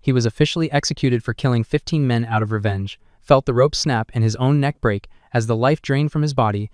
He was officially executed for killing 15 men out of revenge, felt the rope snap and his own neck break as the life drained from his body,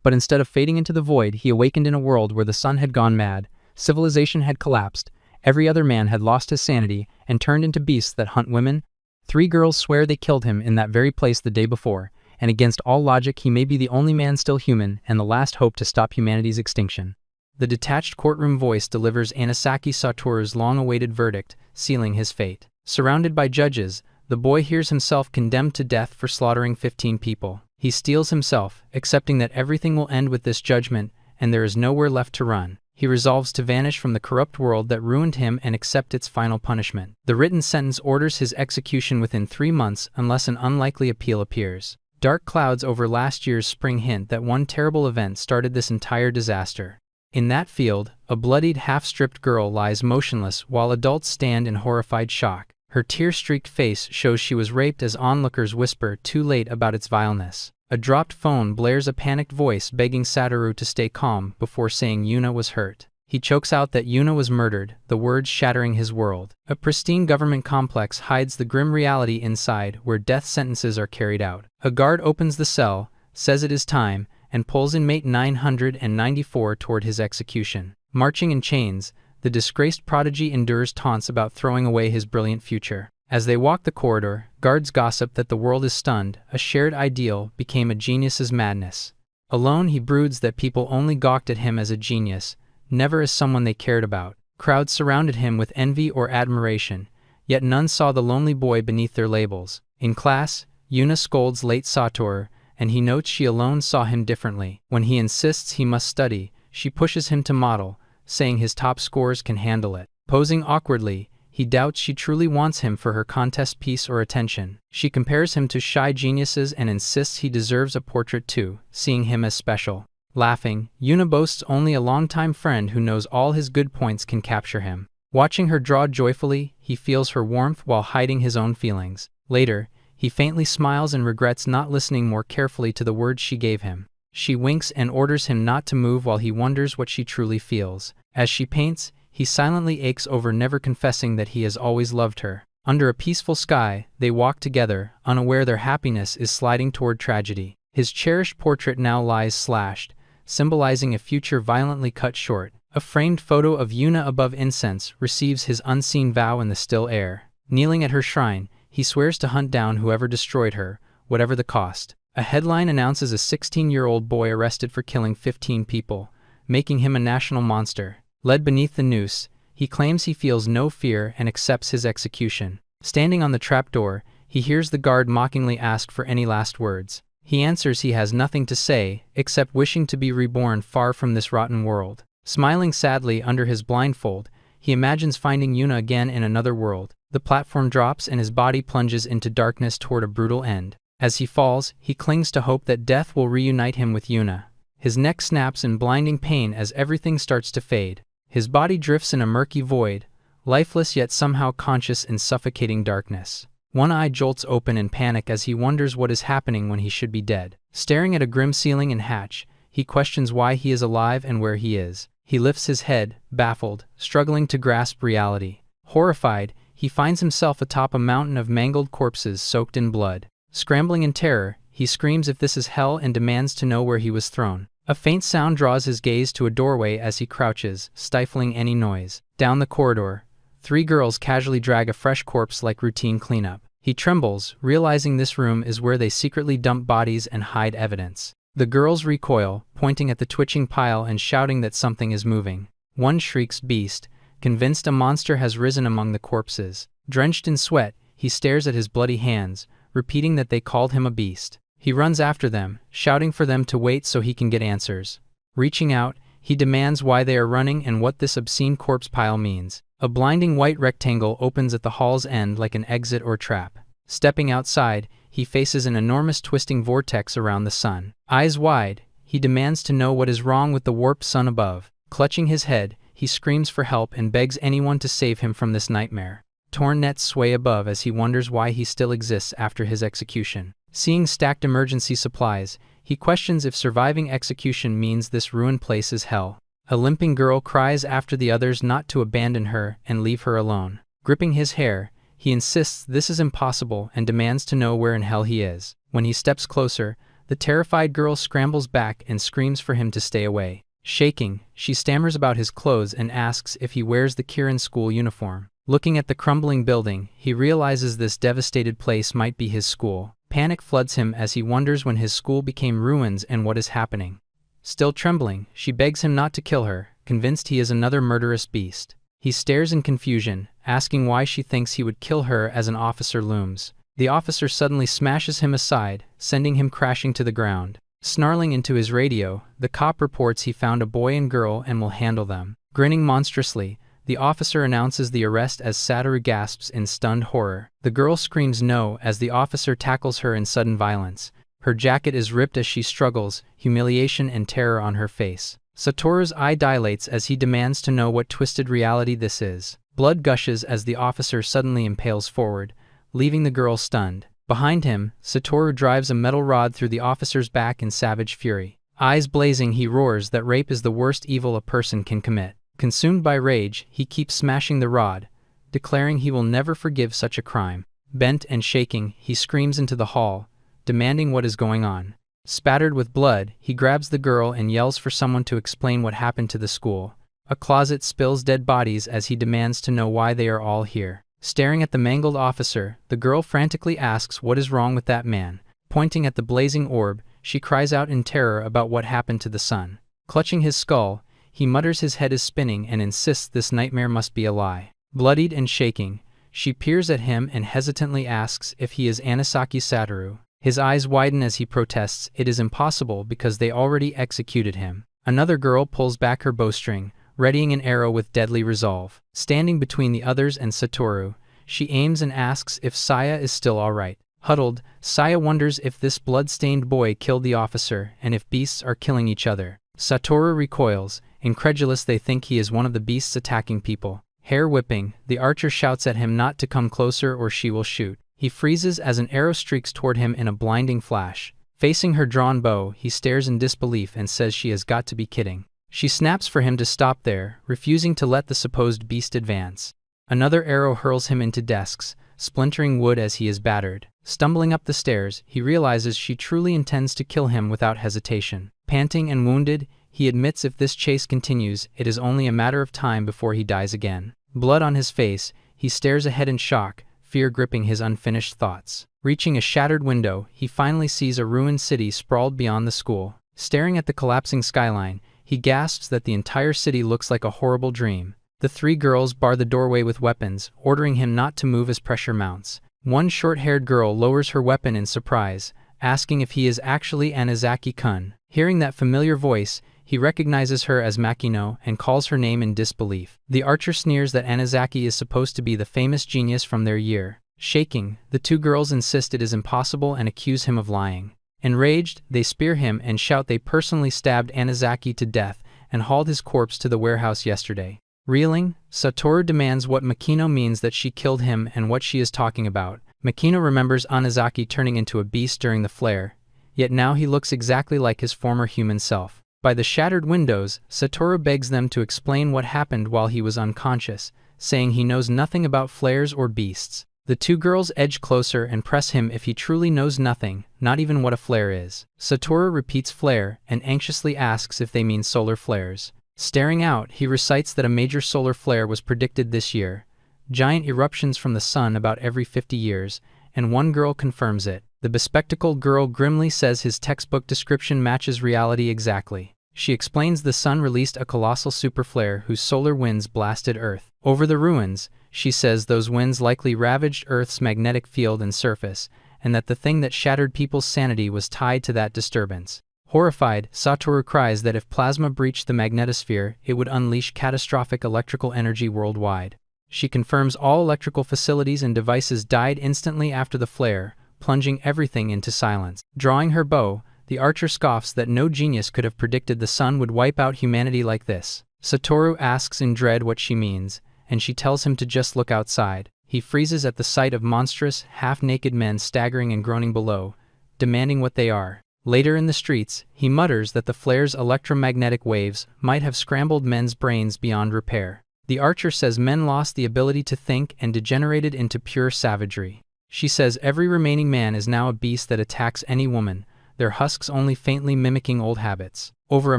but instead of fading into the void, he awakened in a world where the sun had gone mad, civilization had collapsed, every other man had lost his sanity and turned into beasts that hunt women. 3 girls swear they killed him in that very place the day before, and against all logic he may be the only man still human and the last hope to stop humanity's extinction. The detached courtroom voice delivers Anisaki Satoru's long-awaited verdict, sealing his fate. Surrounded by judges, the boy hears himself condemned to death for slaughtering 15 people. He steels himself, accepting that everything will end with this judgment, and there is nowhere left to run. He resolves to vanish from the corrupt world that ruined him and accept its final punishment. The written sentence orders his execution within 3 months unless an unlikely appeal appears. Dark clouds over last year's spring hint that one terrible event started this entire disaster. In that field, a bloodied, half-stripped girl lies motionless while adults stand in horrified shock. Her tear-streaked face shows she was raped as onlookers whisper too late about its vileness. A dropped phone blares a panicked voice begging Satoru to stay calm before saying Yuna was hurt. He chokes out that Yuna was murdered, the words shattering his world. A pristine government complex hides the grim reality inside where death sentences are carried out. A guard opens the cell, says it is time, and pulls inmate 994 toward his execution. Marching in chains, the disgraced prodigy endures taunts about throwing away his brilliant future. As they walk the corridor, guards gossip that the world is stunned. A shared ideal became a genius's madness. Alone he broods that people only gawked at him as a genius, never as someone they cared about. Crowds surrounded him with envy or admiration, yet none saw the lonely boy beneath their labels. In class, Yuna scolds late Satoru, and he notes she alone saw him differently. When he insists he must study, she pushes him to model, saying his top scores can handle it. Posing awkwardly, he doubts she truly wants him for her contest piece or attention. She compares him to shy geniuses and insists he deserves a portrait too, seeing him as special. Laughing, Yuna boasts only a longtime friend who knows all his good points can capture him. Watching her draw joyfully, he feels her warmth while hiding his own feelings. Later, he faintly smiles and regrets not listening more carefully to the words she gave him. She winks and orders him not to move while he wonders what she truly feels. As she paints, he silently aches over never confessing that he has always loved her. Under a peaceful sky, they walk together, unaware their happiness is sliding toward tragedy. His cherished portrait now lies slashed, symbolizing a future violently cut short. A framed photo of Yuna above incense receives his unseen vow in the still air. Kneeling at her shrine, he swears to hunt down whoever destroyed her, whatever the cost. A headline announces a 16-year-old boy arrested for killing 15 people, making him a national monster. Led beneath the noose, he claims he feels no fear and accepts his execution. Standing on the trapdoor, he hears the guard mockingly ask for any last words. He answers he has nothing to say, except wishing to be reborn far from this rotten world. Smiling sadly under his blindfold, he imagines finding Yuna again in another world. The platform drops and his body plunges into darkness toward a brutal end. As he falls, he clings to hope that death will reunite him with Yuna. His neck snaps in blinding pain as everything starts to fade. His body drifts in a murky void, lifeless yet somehow conscious in suffocating darkness. One eye jolts open in panic as he wonders what is happening when he should be dead. Staring at a grim ceiling and hatch, he questions why he is alive and where he is. He lifts his head, baffled, struggling to grasp reality. Horrified, he finds himself atop a mountain of mangled corpses soaked in blood. Scrambling in terror, he screams if this is hell and demands to know where he was thrown. A faint sound draws his gaze to a doorway as he crouches, stifling any noise. Down the corridor, 3 girls casually drag a fresh corpse like routine cleanup. He trembles, realizing this room is where they secretly dump bodies and hide evidence. The girls recoil, pointing at the twitching pile and shouting that something is moving. One shrieks "Beast," convinced a monster has risen among the corpses. Drenched in sweat, he stares at his bloody hands, repeating that they called him a beast. He runs after them, shouting for them to wait so he can get answers. Reaching out, he demands why they are running and what this obscene corpse pile means. A blinding white rectangle opens at the hall's end like an exit or trap. Stepping outside, he faces an enormous twisting vortex around the sun. Eyes wide, he demands to know what is wrong with the warped sun above. Clutching his head, he screams for help and begs anyone to save him from this nightmare. Torn nets sway above as he wonders why he still exists after his execution. Seeing stacked emergency supplies, he questions if surviving execution means this ruined place is hell. A limping girl cries after the others not to abandon her and leave her alone. Gripping his hair, He insists this is impossible and demands to know where in hell he is. When he steps closer, the terrified girl scrambles back and screams for him to stay away. Shaking, she stammers about his clothes and asks if he wears the Kirin school uniform. Looking at the crumbling building, he realizes this devastated place might be his school. Panic floods him as he wonders when his school became ruins and what is happening. Still trembling, she begs him not to kill her, convinced he is another murderous beast. He stares in confusion, asking why she thinks he would kill her as an officer looms. The officer suddenly smashes him aside, sending him crashing to the ground. Snarling into his radio, the cop reports he found a boy and girl and will handle them. Grinning monstrously, the officer announces the arrest as Satoru gasps in stunned horror. The girl screams no as the officer tackles her in sudden violence. Her jacket is ripped as she struggles, humiliation and terror on her face. Satoru's eye dilates as he demands to know what twisted reality this is. Blood gushes as the officer suddenly impales forward, leaving the girl stunned. Behind him, Satoru drives a metal rod through the officer's back in savage fury. Eyes blazing, he roars that rape is the worst evil a person can commit. Consumed by rage, he keeps smashing the rod, declaring he will never forgive such a crime. Bent and shaking, he screams into the hall, demanding what is going on. Spattered with blood, he grabs the girl and yells for someone to explain what happened to the school. A closet spills dead bodies as he demands to know why they are all here. Staring at the mangled officer, the girl frantically asks what is wrong with that man. Pointing at the blazing orb, she cries out in terror about what happened to the son. Clutching his skull, he mutters his head is spinning and insists this nightmare must be a lie. Bloodied and shaking, she peers at him and hesitantly asks if he is Anisaki Satoru. His eyes widen as he protests it is impossible because they already executed him. Another girl pulls back her bowstring, readying an arrow with deadly resolve. Standing between the others and Satoru, she aims and asks if Saya is still alright. Huddled, Saya wonders if this blood-stained boy killed the officer and if beasts are killing each other. Satoru recoils, incredulous they think he is one of the beasts attacking people. Hair whipping, the archer shouts at him not to come closer or she will shoot. He freezes as an arrow streaks toward him in a blinding flash. Facing her drawn bow, he stares in disbelief and says she has got to be kidding. She snaps for him to stop there, refusing to let the supposed beast advance. Another arrow hurls him into desks, splintering wood as he is battered. Stumbling up the stairs, he realizes she truly intends to kill him without hesitation. Panting and wounded, he admits if this chase continues, it is only a matter of time before he dies again. Blood on his face, he stares ahead in shock, fear gripping his unfinished thoughts. Reaching a shattered window, he finally sees a ruined city sprawled beyond the school. Staring at the collapsing skyline, he gasps that the entire city looks like a horrible dream. The three girls bar the doorway with weapons, ordering him not to move as pressure mounts. One short-haired girl lowers her weapon in surprise, asking if he is actually Anazaki-kun. Hearing that familiar voice, he recognizes her as Makino and calls her name in disbelief. The archer sneers that Anazaki is supposed to be the famous genius from their year. Shaking, the two girls insist it is impossible and accuse him of lying. Enraged, they spear him and shout they personally stabbed Anazaki to death and hauled his corpse to the warehouse yesterday. Reeling, Satoru demands what Makino means that she killed him and what she is talking about. Makino remembers Anazaki turning into a beast during the flare, yet now he looks exactly like his former human self. By the shattered windows, Satoru begs them to explain what happened while he was unconscious, saying he knows nothing about flares or beasts. The two girls edge closer and press him if he truly knows nothing, not even what a flare is. Satoru repeats flare and anxiously asks if they mean solar flares. Staring out, he recites that a major solar flare was predicted this year, giant eruptions from the sun about every 50 years, and one girl confirms it. The bespectacled girl grimly says his textbook description matches reality exactly. She explains the sun released a colossal superflare whose solar winds blasted Earth. Over the ruins, she says those winds likely ravaged Earth's magnetic field and surface, and that the thing that shattered people's sanity was tied to that disturbance. Horrified, Satoru cries that if plasma breached the magnetosphere, it would unleash catastrophic electrical energy worldwide. She confirms all electrical facilities and devices died instantly after the flare, plunging everything into silence. Drawing her bow, the archer scoffs that no genius could have predicted the sun would wipe out humanity like this. Satoru asks in dread what she means, and she tells him to just look outside. He freezes at the sight of monstrous, half-naked men staggering and groaning below, demanding what they are. Later in the streets, he mutters that the flare's electromagnetic waves might have scrambled men's brains beyond repair. The archer says men lost the ability to think and degenerated into pure savagery. She says every remaining man is now a beast that attacks any woman, their husks only faintly mimicking old habits. Over a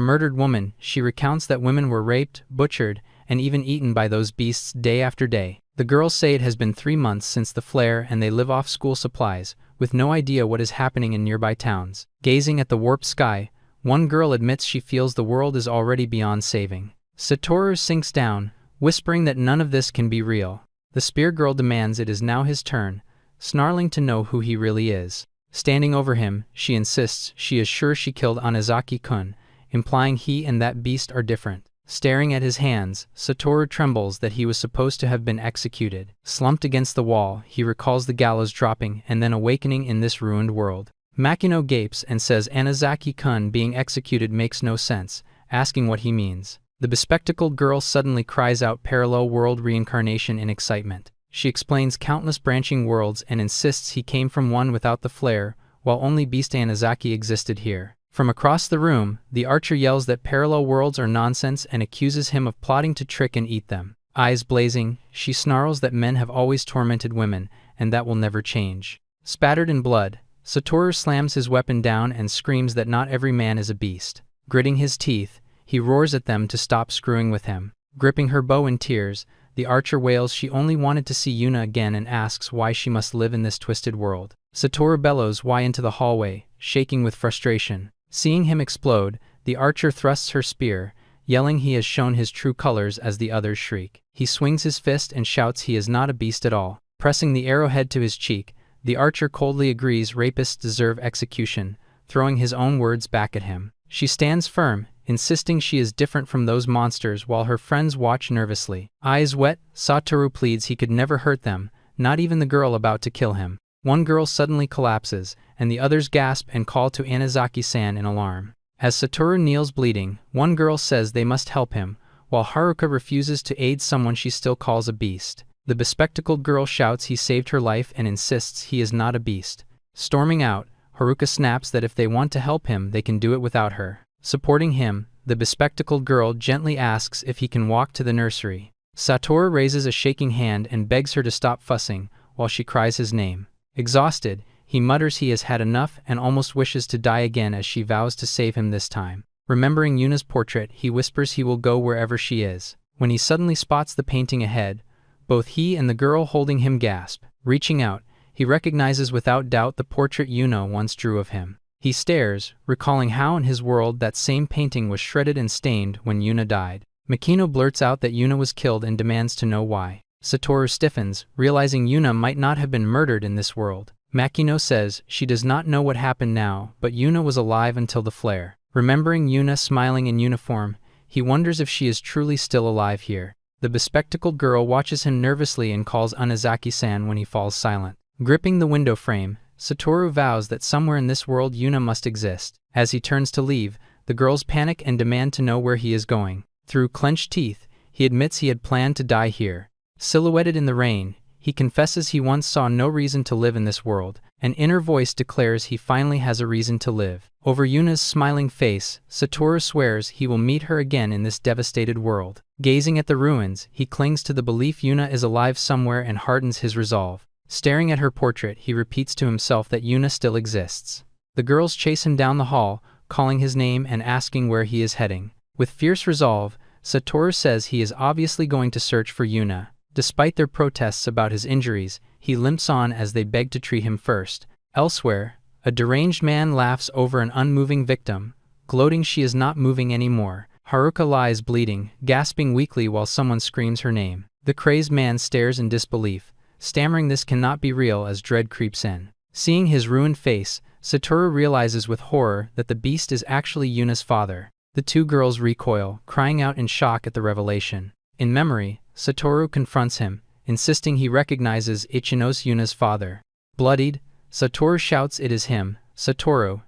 murdered woman, she recounts that women were raped, butchered, and even eaten by those beasts day after day. The girls say it has been 3 months since the flare and they live off school supplies, with no idea what is happening in nearby towns. Gazing at the warped sky, one girl admits she feels the world is already beyond saving. Satoru sinks down, whispering that none of this can be real. The spear girl demands it is now his turn, snarling to know who he really is. Standing over him, she insists she is sure she killed Anazaki-kun, implying he and that beast are different. Staring at his hands, Satoru trembles that he was supposed to have been executed. Slumped against the wall, he recalls the gallows dropping and then awakening in this ruined world. Makino gapes and says Anazaki-kun being executed makes no sense, asking what he means. The bespectacled girl suddenly cries out parallel world reincarnation in excitement. She explains countless branching worlds and insists he came from one without the flare, while only Beast Anazaki existed here. From across the room, the archer yells that parallel worlds are nonsense and accuses him of plotting to trick and eat them. Eyes blazing, she snarls that men have always tormented women, and that will never change. Spattered in blood, Satoru slams his weapon down and screams that not every man is a beast. Gritting his teeth, he roars at them to stop screwing with him. Gripping her bow in tears, the archer wails she only wanted to see Yuna again and asks why she must live in this twisted world. Satoru bellows why into the hallway, shaking with frustration. Seeing him explode, the archer thrusts her spear, yelling he has shown his true colors as the others shriek. He swings his fist and shouts he is not a beast at all. Pressing the arrowhead to his cheek, the archer coldly agrees rapists deserve execution, throwing his own words back at him. She stands firm, insisting she is different from those monsters while her friends watch nervously. Eyes wet, Satoru pleads he could never hurt them, not even the girl about to kill him. One girl suddenly collapses, and the others gasp and call to Anazaki-san in alarm. As Satoru kneels bleeding, one girl says they must help him, while Haruka refuses to aid someone she still calls a beast. The bespectacled girl shouts he saved her life and insists he is not a beast. Storming out, Haruka snaps that if they want to help him, they can do it without her. Supporting him, the bespectacled girl gently asks if he can walk to the nursery. Satoru raises a shaking hand and begs her to stop fussing, while she cries his name. Exhausted, he mutters he has had enough and almost wishes to die again as she vows to save him this time. Remembering Yuna's portrait, he whispers he will go wherever she is. When he suddenly spots the painting ahead, both he and the girl holding him gasp. Reaching out, he recognizes without doubt the portrait Yuna once drew of him. He stares, recalling how in his world that same painting was shredded and stained when Yuna died. Makino blurts out that Yuna was killed and demands to know why. Satoru stiffens, realizing Yuna might not have been murdered in this world. Makino says she does not know what happened now, but Yuna was alive until the flare. Remembering Yuna smiling in uniform, he wonders if she is truly still alive here. The bespectacled girl watches him nervously and calls Anazaki-san when he falls silent. Gripping the window frame, Satoru vows that somewhere in this world Yuna must exist. As he turns to leave, the girls panic and demand to know where he is going. Through clenched teeth, he admits he had planned to die here. Silhouetted in the rain, he confesses he once saw no reason to live in this world. An inner voice declares he finally has a reason to live. Over Yuna's smiling face, Satoru swears he will meet her again in this devastated world. Gazing at the ruins, he clings to the belief Yuna is alive somewhere and hardens his resolve. Staring at her portrait, he repeats to himself that Yuna still exists. The girls chase him down the hall, calling his name and asking where he is heading. With fierce resolve, Satoru says he is obviously going to search for Yuna. Despite their protests about his injuries, he limps on as they beg to treat him first. Elsewhere, a deranged man laughs over an unmoving victim, gloating she is not moving anymore. Haruka lies bleeding, gasping weakly while someone screams her name. The crazed man stares in disbelief, stammering this cannot be real as dread creeps in. Seeing his ruined face, Satoru realizes with horror that the beast is actually Yuna's father. The two girls recoil, crying out in shock at the revelation. In memory, Satoru confronts him, insisting he recognizes Ichinos Yuna's father. Bloodied, Satoru shouts it is him, Satoru,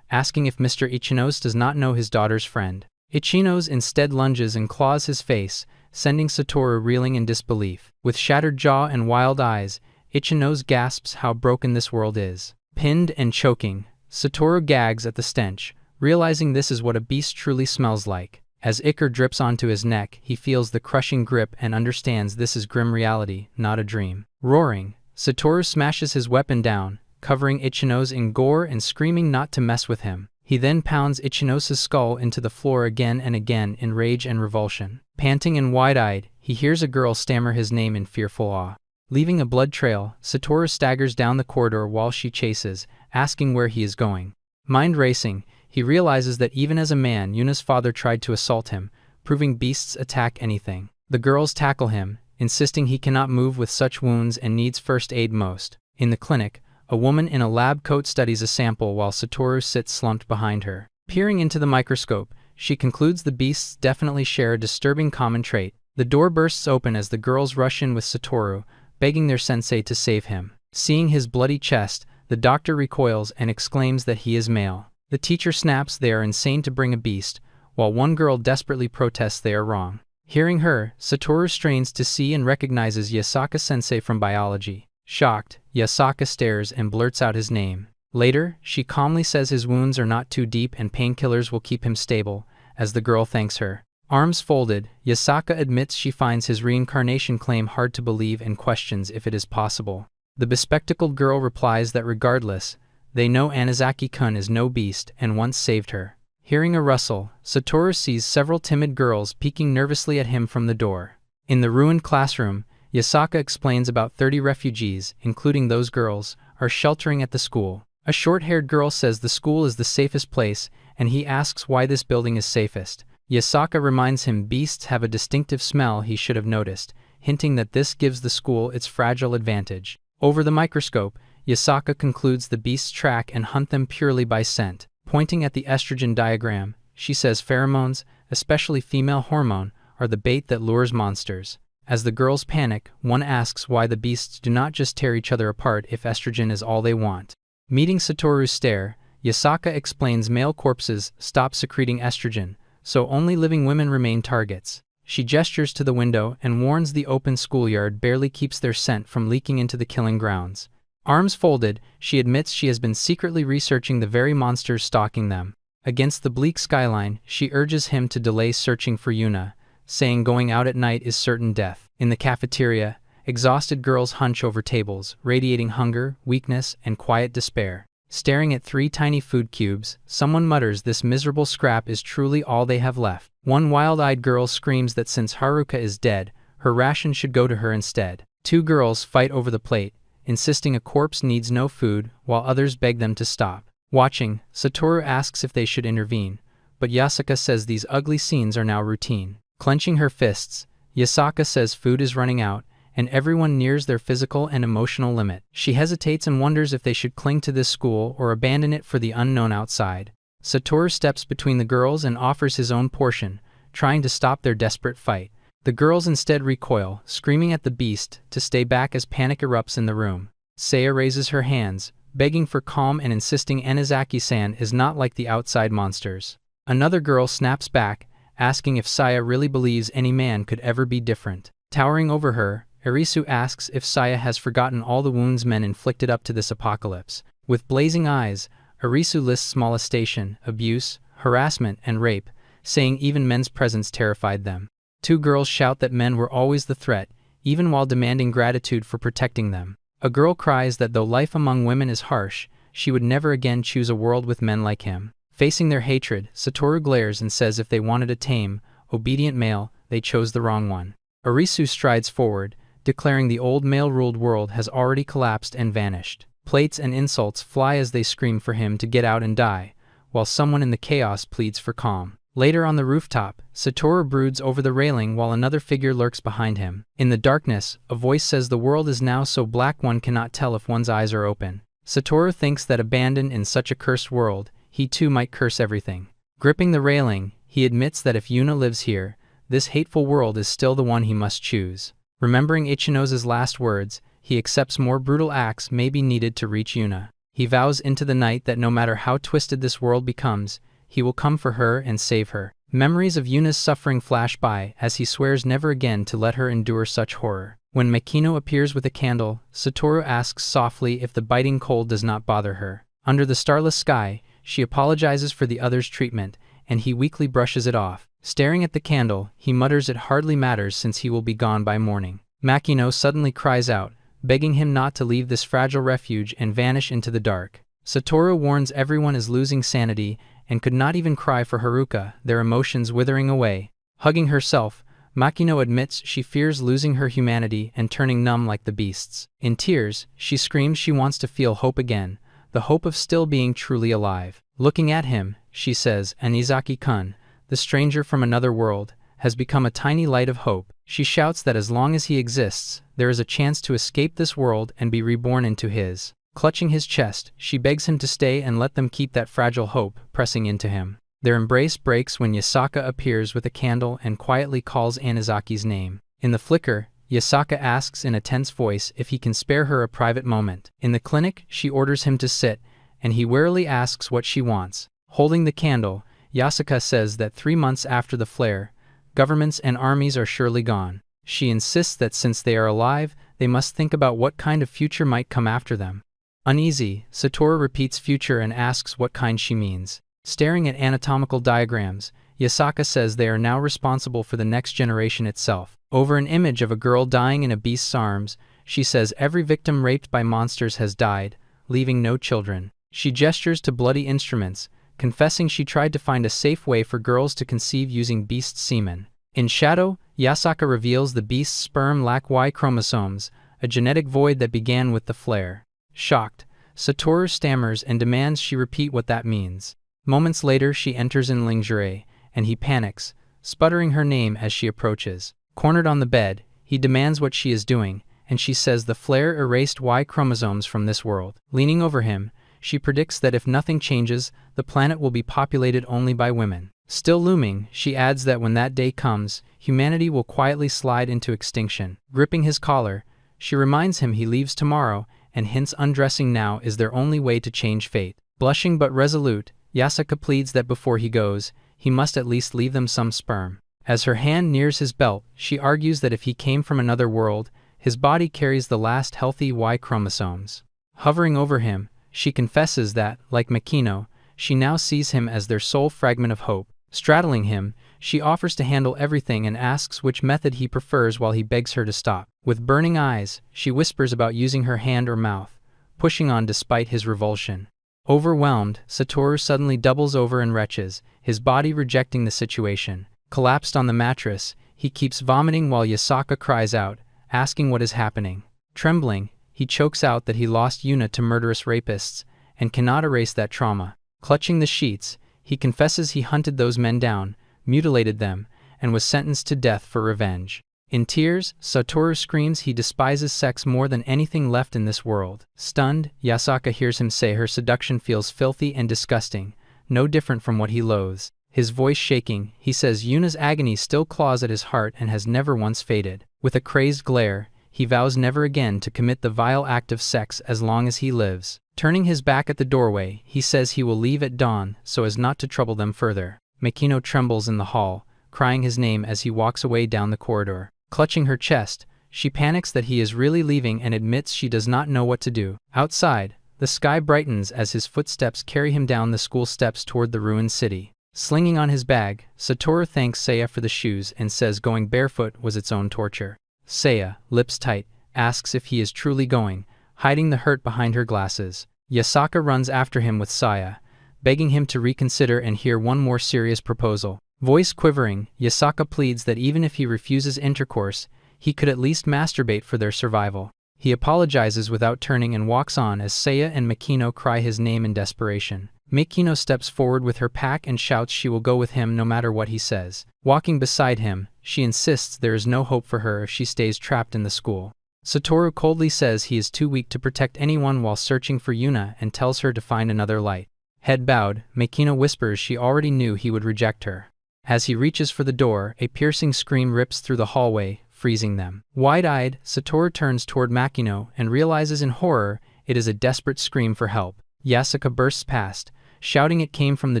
asking if Mr. Ichinos does not know his daughter's friend. Ichinos instead lunges and claws his face, sending Satoru reeling in disbelief. With shattered jaw and wild eyes, Ichinos gasps how broken this world is. Pinned and choking, Satoru gags at the stench, realizing this is what a beast truly smells like. As ichor drips onto his neck, he feels the crushing grip and understands this is grim reality, not a dream. Roaring, Satoru smashes his weapon down, covering Ichino's in gore and screaming not to mess with him. He then pounds Ichino's skull into the floor again and again in rage and revulsion. Panting and wide-eyed, he hears a girl stammer his name in fearful awe. Leaving a blood trail, Satoru staggers down the corridor while she chases, asking where he is going. Mind racing, he realizes that even as a man, Yuna's father tried to assault him, proving beasts attack anything. The girls tackle him, insisting he cannot move with such wounds and needs first aid most. In the clinic, a woman in a lab coat studies a sample while Satoru sits slumped behind her. Peering into the microscope, she concludes the beasts definitely share a disturbing common trait. The door bursts open as the girls rush in with Satoru, begging their sensei to save him. Seeing his bloody chest, the doctor recoils and exclaims that he is male. The teacher snaps they are insane to bring a beast, while one girl desperately protests they are wrong. Hearing her, Satoru strains to see and recognizes Yasaka-sensei from biology. Shocked, Yasaka stares and blurts out his name. Later, she calmly says his wounds are not too deep and painkillers will keep him stable, as the girl thanks her. Arms folded, Yasaka admits she finds his reincarnation claim hard to believe and questions if it is possible. The bespectacled girl replies that regardless, they know Anazaki-kun is no beast and once saved her. Hearing a rustle, Satoru sees several timid girls peeking nervously at him from the door. In the ruined classroom, Yasaka explains about 30 refugees, including those girls, are sheltering at the school. A short-haired girl says the school is the safest place, and he asks why this building is safest. Yasaka reminds him beasts have a distinctive smell he should have noticed, hinting that this gives the school its fragile advantage. Over the microscope, Yasaka concludes the beasts track and hunt them purely by scent. Pointing at the estrogen diagram, she says pheromones, especially female hormone, are the bait that lures monsters. As the girls panic, one asks why the beasts do not just tear each other apart if estrogen is all they want. Meeting Satoru's stare, Yasaka explains male corpses stop secreting estrogen, so only living women remain targets. She gestures to the window and warns the open schoolyard barely keeps their scent from leaking into the killing grounds. Arms folded, she admits she has been secretly researching the very monsters stalking them. Against the bleak skyline, she urges him to delay searching for Yuna, saying going out at night is certain death. In the cafeteria, exhausted girls hunch over tables, radiating hunger, weakness, and quiet despair. Staring at 3 tiny food cubes, someone mutters this miserable scrap is truly all they have left. One wild-eyed girl screams that since Haruka is dead, her ration should go to her instead. 2 girls fight over the plate, insisting a corpse needs no food, while others beg them to stop. Watching, Satoru asks if they should intervene, but Yasaka says these ugly scenes are now routine. Clenching her fists, Yasaka says food is running out, and everyone nears their physical and emotional limit. She hesitates and wonders if they should cling to this school or abandon it for the unknown outside. Satoru steps between the girls and offers his own portion, trying to stop their desperate fight. The girls instead recoil, screaming at the beast to stay back as panic erupts in the room. Seiya raises her hands, begging for calm and insisting Anazaki-san is not like the outside monsters. Another girl snaps back, asking if Seiya really believes any man could ever be different. Towering over her, Arisu asks if Seiya has forgotten all the wounds men inflicted up to this apocalypse. With blazing eyes, Arisu lists molestation, abuse, harassment, and rape, saying even men's presence terrified them. 2 girls shout that men were always the threat, even while demanding gratitude for protecting them. A girl cries that though life among women is harsh, she would never again choose a world with men like him. Facing their hatred, Satoru glares and says if they wanted a tame, obedient male, they chose the wrong one. Arisu strides forward, declaring the old male-ruled world has already collapsed and vanished. Plates and insults fly as they scream for him to get out and die, while someone in the chaos pleads for calm. Later on the rooftop, Satoru broods over the railing while another figure lurks behind him. In the darkness, a voice says the world is now so black one cannot tell if one's eyes are open. Satoru thinks that abandoned in such a cursed world, he too might curse everything. Gripping the railing, he admits that if Yuna lives here, this hateful world is still the one he must choose. Remembering Ichino's last words, he accepts more brutal acts may be needed to reach Yuna. He vows into the night that no matter how twisted this world becomes, he will come for her and save her. Memories of Yuna's suffering flash by as he swears never again to let her endure such horror. When Makino appears with a candle, Satoru asks softly if the biting cold does not bother her. Under the starless sky, she apologizes for the others' treatment, and he weakly brushes it off. Staring at the candle, he mutters it hardly matters since he will be gone by morning. Makino suddenly cries out, begging him not to leave this fragile refuge and vanish into the dark. Satoru warns everyone is losing sanity and could not even cry for Haruka, their emotions withering away. Hugging herself, Makino admits she fears losing her humanity and turning numb like the beasts. In tears, she screams she wants to feel hope again, the hope of still being truly alive. Looking at him, she says, Anizaki-kun, the stranger from another world, has become a tiny light of hope. She shouts that as long as he exists, there is a chance to escape this world and be reborn into his. Clutching his chest, she begs him to stay and let them keep that fragile hope pressing into him. Their embrace breaks when Yasaka appears with a candle and quietly calls Anizaki's name. In the flicker, Yasaka asks in a tense voice if he can spare her a private moment. In the clinic, she orders him to sit, and he warily asks what she wants. Holding the candle, Yasaka says that 3 months after the flare, governments and armies are surely gone. She insists that since they are alive, they must think about what kind of future might come after them. Uneasy, Satoru repeats future and asks what kind she means. Staring at anatomical diagrams, Yasaka says they are now responsible for the next generation itself. Over an image of a girl dying in a beast's arms, she says every victim raped by monsters has died, leaving no children. She gestures to bloody instruments, confessing she tried to find a safe way for girls to conceive using beast semen. In shadow, Yasaka reveals the beast's sperm lack Y chromosomes, a genetic void that began with the flare. Shocked, Satoru stammers and demands she repeat what that means. Moments later, she enters in lingerie, and he panics, sputtering her name as she approaches. Cornered on the bed, he demands what she is doing, and she says the flare erased Y chromosomes from this world. Leaning over him, she predicts that if nothing changes, the planet will be populated only by women. Still looming, she adds that when that day comes, humanity will quietly slide into extinction. Gripping his collar, she reminds him he leaves tomorrow, and hints undressing now is their only way to change fate. Blushing but resolute, Yasaka pleads that before he goes, he must at least leave them some sperm. As her hand nears his belt, she argues that if he came from another world, his body carries the last healthy Y chromosomes. Hovering over him, she confesses that, like Makino, she now sees him as their sole fragment of hope. Straddling him, she offers to handle everything and asks which method he prefers while he begs her to stop. With burning eyes, she whispers about using her hand or mouth, pushing on despite his revulsion. Overwhelmed, Satoru suddenly doubles over and retches, his body rejecting the situation. Collapsed on the mattress, he keeps vomiting while Yasaka cries out, asking what is happening. Trembling, he chokes out that he lost Yuna to murderous rapists, and cannot erase that trauma. Clutching the sheets, he confesses he hunted those men down, mutilated them, and was sentenced to death for revenge. In tears, Satoru screams he despises sex more than anything left in this world. Stunned, Yasaka hears him say her seduction feels filthy and disgusting, no different from what he loathes. His voice shaking, he says Yuna's agony still claws at his heart and has never once faded. With a crazed glare, he vows never again to commit the vile act of sex as long as he lives. Turning his back at the doorway, he says he will leave at dawn so as not to trouble them further. Makino trembles in the hall, crying his name as he walks away down the corridor. Clutching her chest, she panics that he is really leaving and admits she does not know what to do. Outside, the sky brightens as his footsteps carry him down the school steps toward the ruined city. Slinging on his bag, Satoru thanks Seiya for the shoes and says going barefoot was its own torture. Seiya, lips tight, asks if he is truly going, hiding the hurt behind her glasses. Yasaka runs after him with Saya, begging him to reconsider and hear one more serious proposal. Voice quivering, Yasaka pleads that even if he refuses intercourse, he could at least masturbate for their survival. He apologizes without turning and walks on as Seiya and Makino cry his name in desperation. Makino steps forward with her pack and shouts she will go with him no matter what he says. Walking beside him, she insists there is no hope for her if she stays trapped in the school. Satoru coldly says he is too weak to protect anyone while searching for Yuna and tells her to find another light. Head bowed, Makino whispers she already knew he would reject her. As he reaches for the door, a piercing scream rips through the hallway, freezing them. Wide-eyed, Satoru turns toward Makino and realizes in horror it is a desperate scream for help. Yasaka bursts past, shouting it came from the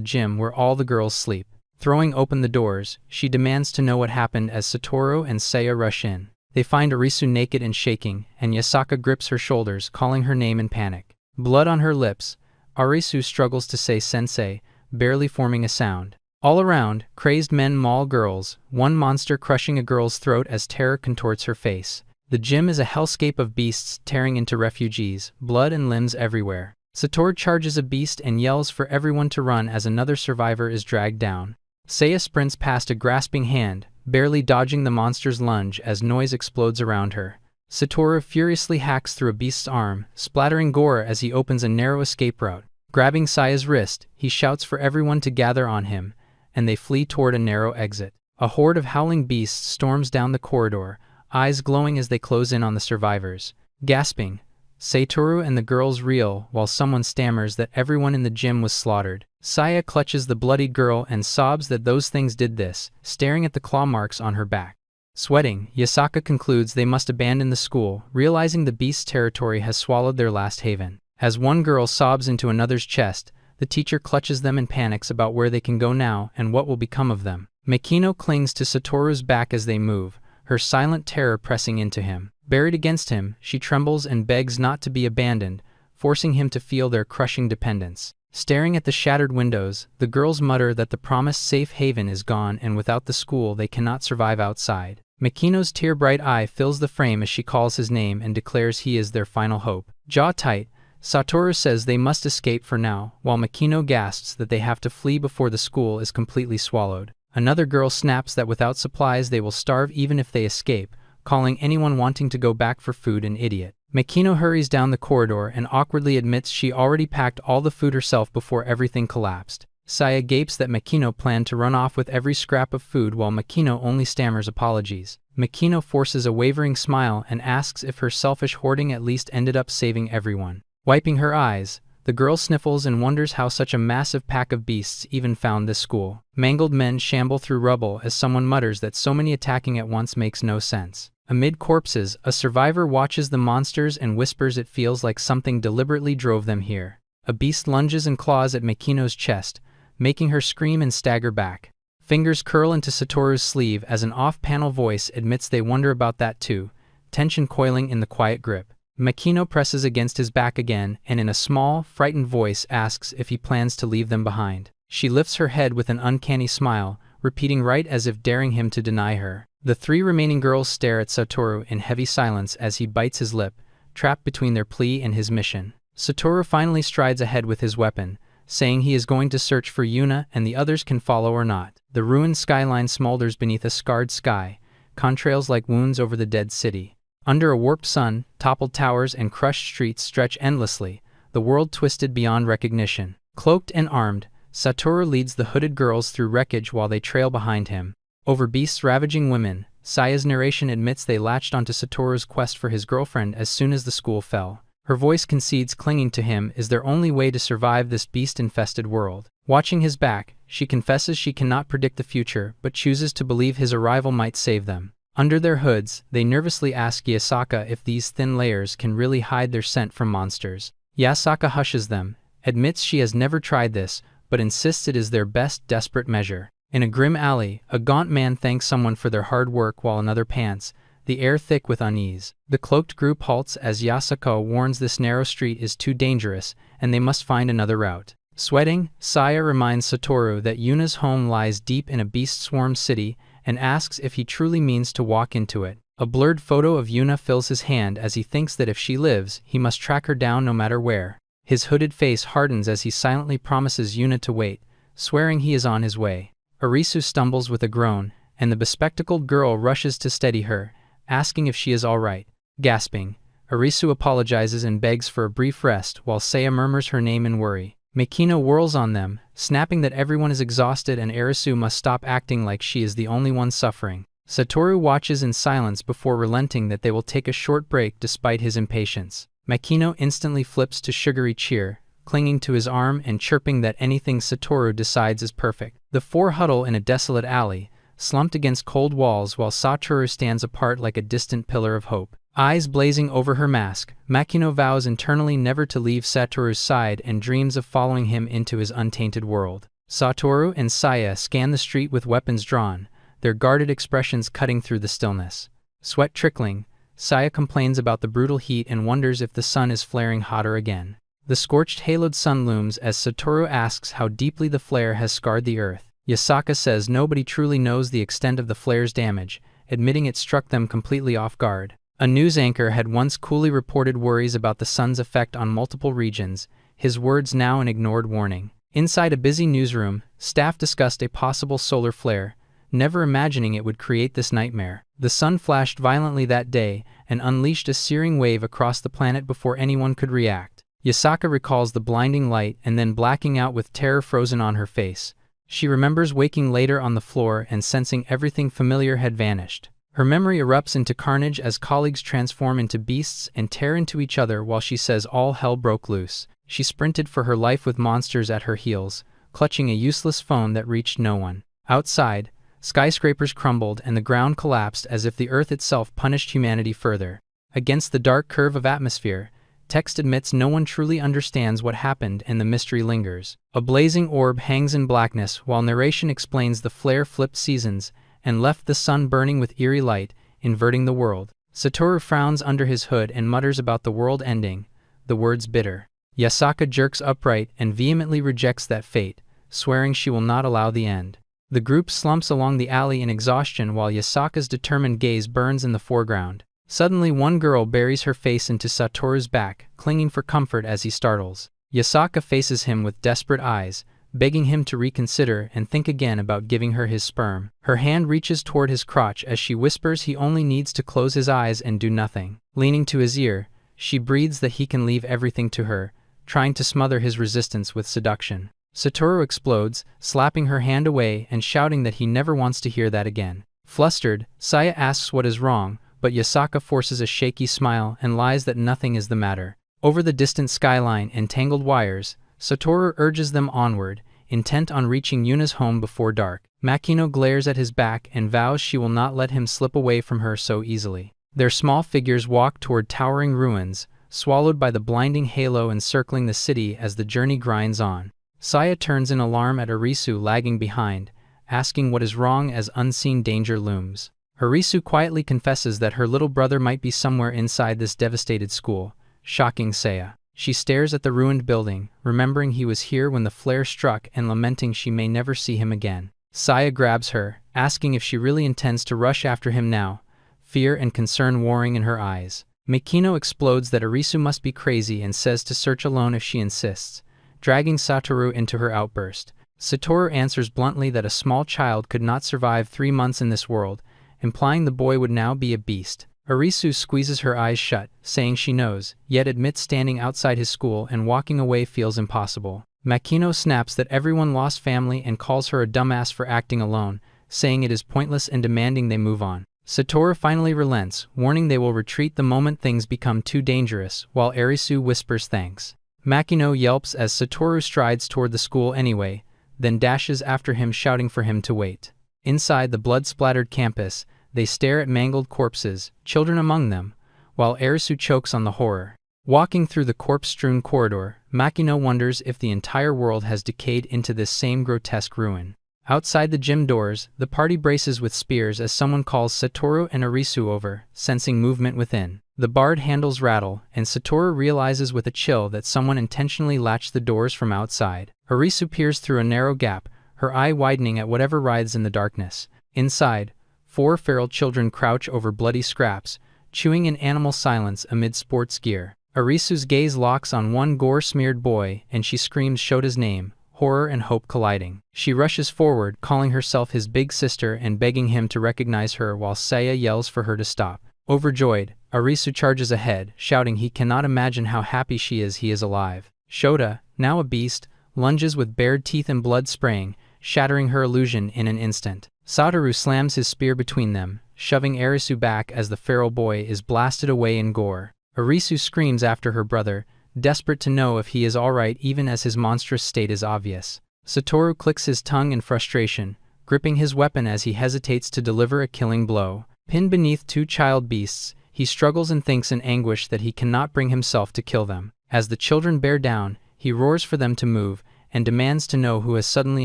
gym where all the girls sleep. Throwing open the doors, she demands to know what happened as Satoru and Seiya rush in. They find Arisu naked and shaking, and Yasaka grips her shoulders, calling her name in panic. Blood on her lips, Arisu struggles to say sensei, barely forming a sound. All around, crazed men maul girls, one monster crushing a girl's throat as terror contorts her face. The gym is a hellscape of beasts tearing into refugees, blood and limbs everywhere. Satoru charges a beast and yells for everyone to run as another survivor is dragged down. Saya sprints past a grasping hand, barely dodging the monster's lunge as noise explodes around her. Satoru furiously hacks through a beast's arm, splattering gore as he opens a narrow escape route. Grabbing Saya's wrist, he shouts for everyone to gather on him, and they flee toward a narrow exit. A horde of howling beasts storms down the corridor, eyes glowing as they close in on the survivors. Gasping, Satoru and the girls reel while someone stammers that everyone in the gym was slaughtered. Saya clutches the bloodied girl and sobs that those things did this, staring at the claw marks on her back. Sweating, Yasaka concludes they must abandon the school, realizing the beast's territory has swallowed their last haven. As one girl sobs into another's chest, the teacher clutches them and panics about where they can go now and what will become of them. Makino clings to Satoru's back as they move, her silent terror pressing into him. Buried against him, she trembles and begs not to be abandoned, forcing him to feel their crushing dependence. Staring at the shattered windows, the girls mutter that the promised safe haven is gone and without the school they cannot survive outside. Makino's tear-bright eye fills the frame as she calls his name and declares he is their final hope. Jaw tight, Satoru says they must escape for now, while Makino gasps that they have to flee before the school is completely swallowed. Another girl snaps that without supplies they will starve even if they escape, calling anyone wanting to go back for food an idiot. Makino hurries down the corridor and awkwardly admits she already packed all the food herself before everything collapsed. Saya gapes that Makino planned to run off with every scrap of food while Makino only stammers apologies. Makino forces a wavering smile and asks if her selfish hoarding at least ended up saving everyone. Wiping her eyes, the girl sniffles and wonders how such a massive pack of beasts even found this school. Mangled men shamble through rubble as someone mutters that so many attacking at once makes no sense. Amid corpses, a survivor watches the monsters and whispers it feels like something deliberately drove them here. A beast lunges and claws at Makino's chest, making her scream and stagger back. Fingers curl into Satoru's sleeve as an off-panel voice admits they wonder about that too, tension coiling in the quiet grip. Makino presses against his back again and in a small, frightened voice asks if he plans to leave them behind. She lifts her head with an uncanny smile, repeating right as if daring him to deny her. The three remaining girls stare at Satoru in heavy silence as he bites his lip, trapped between their plea and his mission. Satoru finally strides ahead with his weapon, saying he is going to search for Yuna and the others can follow or not. The ruined skyline smolders beneath a scarred sky, contrails like wounds over the dead city. Under a warped sun, toppled towers and crushed streets stretch endlessly, the world twisted beyond recognition. Cloaked and armed, Satoru leads the hooded girls through wreckage while they trail behind him. Over beasts ravaging women, Saya's narration admits they latched onto Satoru's quest for his girlfriend as soon as the school fell. Her voice concedes clinging to him is their only way to survive this beast-infested world. Watching his back, she confesses she cannot predict the future but chooses to believe his arrival might save them. Under their hoods, they nervously ask Yasaka if these thin layers can really hide their scent from monsters. Yasaka hushes them, admits she has never tried this, but insists it is their best desperate measure. In a grim alley, a gaunt man thanks someone for their hard work while another pants, the air thick with unease. The cloaked group halts as Yasaka warns this narrow street is too dangerous and they must find another route. Sweating, Saya reminds Satoru that Yuna's home lies deep in a beast-swarmed city and asks if he truly means to walk into it. A blurred photo of Yuna fills his hand as he thinks that if she lives, he must track her down no matter where. His hooded face hardens as he silently promises Yuna to wait, swearing he is on his way. Arisu stumbles with a groan, and the bespectacled girl rushes to steady her, asking if she is all right. Gasping, Arisu apologizes and begs for a brief rest while Saya murmurs her name in worry. Makino whirls on them, snapping that everyone is exhausted and Arisu must stop acting like she is the only one suffering. Satoru watches in silence before relenting that they will take a short break despite his impatience. Makino instantly flips to sugary cheer, clinging to his arm and chirping that anything Satoru decides is perfect. The four huddle in a desolate alley, slumped against cold walls while Satoru stands apart like a distant pillar of hope. Eyes blazing over her mask, Makino vows internally never to leave Satoru's side and dreams of following him into his untainted world. Satoru and Saya scan the street with weapons drawn, their guarded expressions cutting through the stillness. Sweat trickling, Saya complains about the brutal heat and wonders if the sun is flaring hotter again. The scorched haloed sun looms as Satoru asks how deeply the flare has scarred the earth. Yasaka says nobody truly knows the extent of the flare's damage, admitting it struck them completely off guard. A news anchor had once coolly reported worries about the sun's effect on multiple regions, his words now an ignored warning. Inside a busy newsroom, staff discussed a possible solar flare, never imagining it would create this nightmare. The sun flashed violently that day and unleashed a searing wave across the planet before anyone could react. Yasaka recalls the blinding light and then blacking out with terror frozen on her face. She remembers waking later on the floor and sensing everything familiar had vanished. Her memory erupts into carnage as colleagues transform into beasts and tear into each other while she says all hell broke loose. She sprinted for her life with monsters at her heels, clutching a useless phone that reached no one. Outside, skyscrapers crumbled and the ground collapsed as if the earth itself punished humanity further. Against the dark curve of atmosphere, text admits no one truly understands what happened and the mystery lingers. A blazing orb hangs in blackness while narration explains the flare flipped seasons and left the sun burning with eerie light, inverting the world. Satoru frowns under his hood and mutters about the world ending, the words bitter. Yasaka jerks upright and vehemently rejects that fate, swearing she will not allow the end. The group slumps along the alley in exhaustion while Yasaka's determined gaze burns in the foreground. Suddenly one girl buries her face into Satoru's back, clinging for comfort as he startles. Yasaka faces him with desperate eyes, begging him to reconsider and think again about giving her his sperm. Her hand reaches toward his crotch as she whispers he only needs to close his eyes and do nothing. Leaning to his ear, she breathes that he can leave everything to her, trying to smother his resistance with seduction. Satoru explodes, slapping her hand away and shouting that he never wants to hear that again. Flustered, Saya asks what is wrong, but Yasaka forces a shaky smile and lies that nothing is the matter. Over the distant skyline and tangled wires, Satoru urges them onward, intent on reaching Yuna's home before dark. Makino glares at his back and vows she will not let him slip away from her so easily. Their small figures walk toward towering ruins, swallowed by the blinding halo encircling the city as the journey grinds on. Saya turns in alarm at Arisu lagging behind, asking what is wrong as unseen danger looms. Arisu quietly confesses that her little brother might be somewhere inside this devastated school, shocking Saya. She stares at the ruined building, remembering he was here when the flare struck and lamenting she may never see him again. Saya grabs her, asking if she really intends to rush after him now, fear and concern warring in her eyes. Makino explodes that Arisu must be crazy and says to search alone if she insists, dragging Satoru into her outburst. Satoru answers bluntly that a small child could not survive 3 months in this world, implying the boy would now be a beast. Arisu squeezes her eyes shut, saying she knows, yet admits standing outside his school and walking away feels impossible. Makino snaps that everyone lost family and calls her a dumbass for acting alone, saying it is pointless and demanding they move on. Satoru finally relents, warning they will retreat the moment things become too dangerous, while Arisu whispers thanks. Makino yelps as Satoru strides toward the school anyway, then dashes after him shouting for him to wait. Inside the blood-splattered campus, they stare at mangled corpses, children among them, while Arisu chokes on the horror. Walking through the corpse-strewn corridor, Makino wonders if the entire world has decayed into this same grotesque ruin. Outside the gym doors, the party braces with spears as someone calls Satoru and Arisu over, sensing movement within. The barred handles rattle, and Satoru realizes with a chill that someone intentionally latched the doors from outside. Arisu peers through a narrow gap, her eye widening at whatever writhes in the darkness. Inside, 4 feral children crouch over bloody scraps, chewing in animal silence amid sports gear. Arisu's gaze locks on one gore-smeared boy, and she screams Shota's name, horror and hope colliding. She rushes forward, calling herself his big sister and begging him to recognize her while Saya yells for her to stop. Overjoyed, Arisu charges ahead, shouting he cannot imagine how happy she is he is alive. Shota, now a beast, lunges with bared teeth and blood spraying, shattering her illusion in an instant. Satoru slams his spear between them, shoving Arisu back as the feral boy is blasted away in gore. Arisu screams after her brother, desperate to know if he is alright even as his monstrous state is obvious. Satoru clicks his tongue in frustration, gripping his weapon as he hesitates to deliver a killing blow. Pinned beneath 2 child beasts, he struggles and thinks in anguish that he cannot bring himself to kill them. As the children bear down, he roars for them to move, and demands to know who has suddenly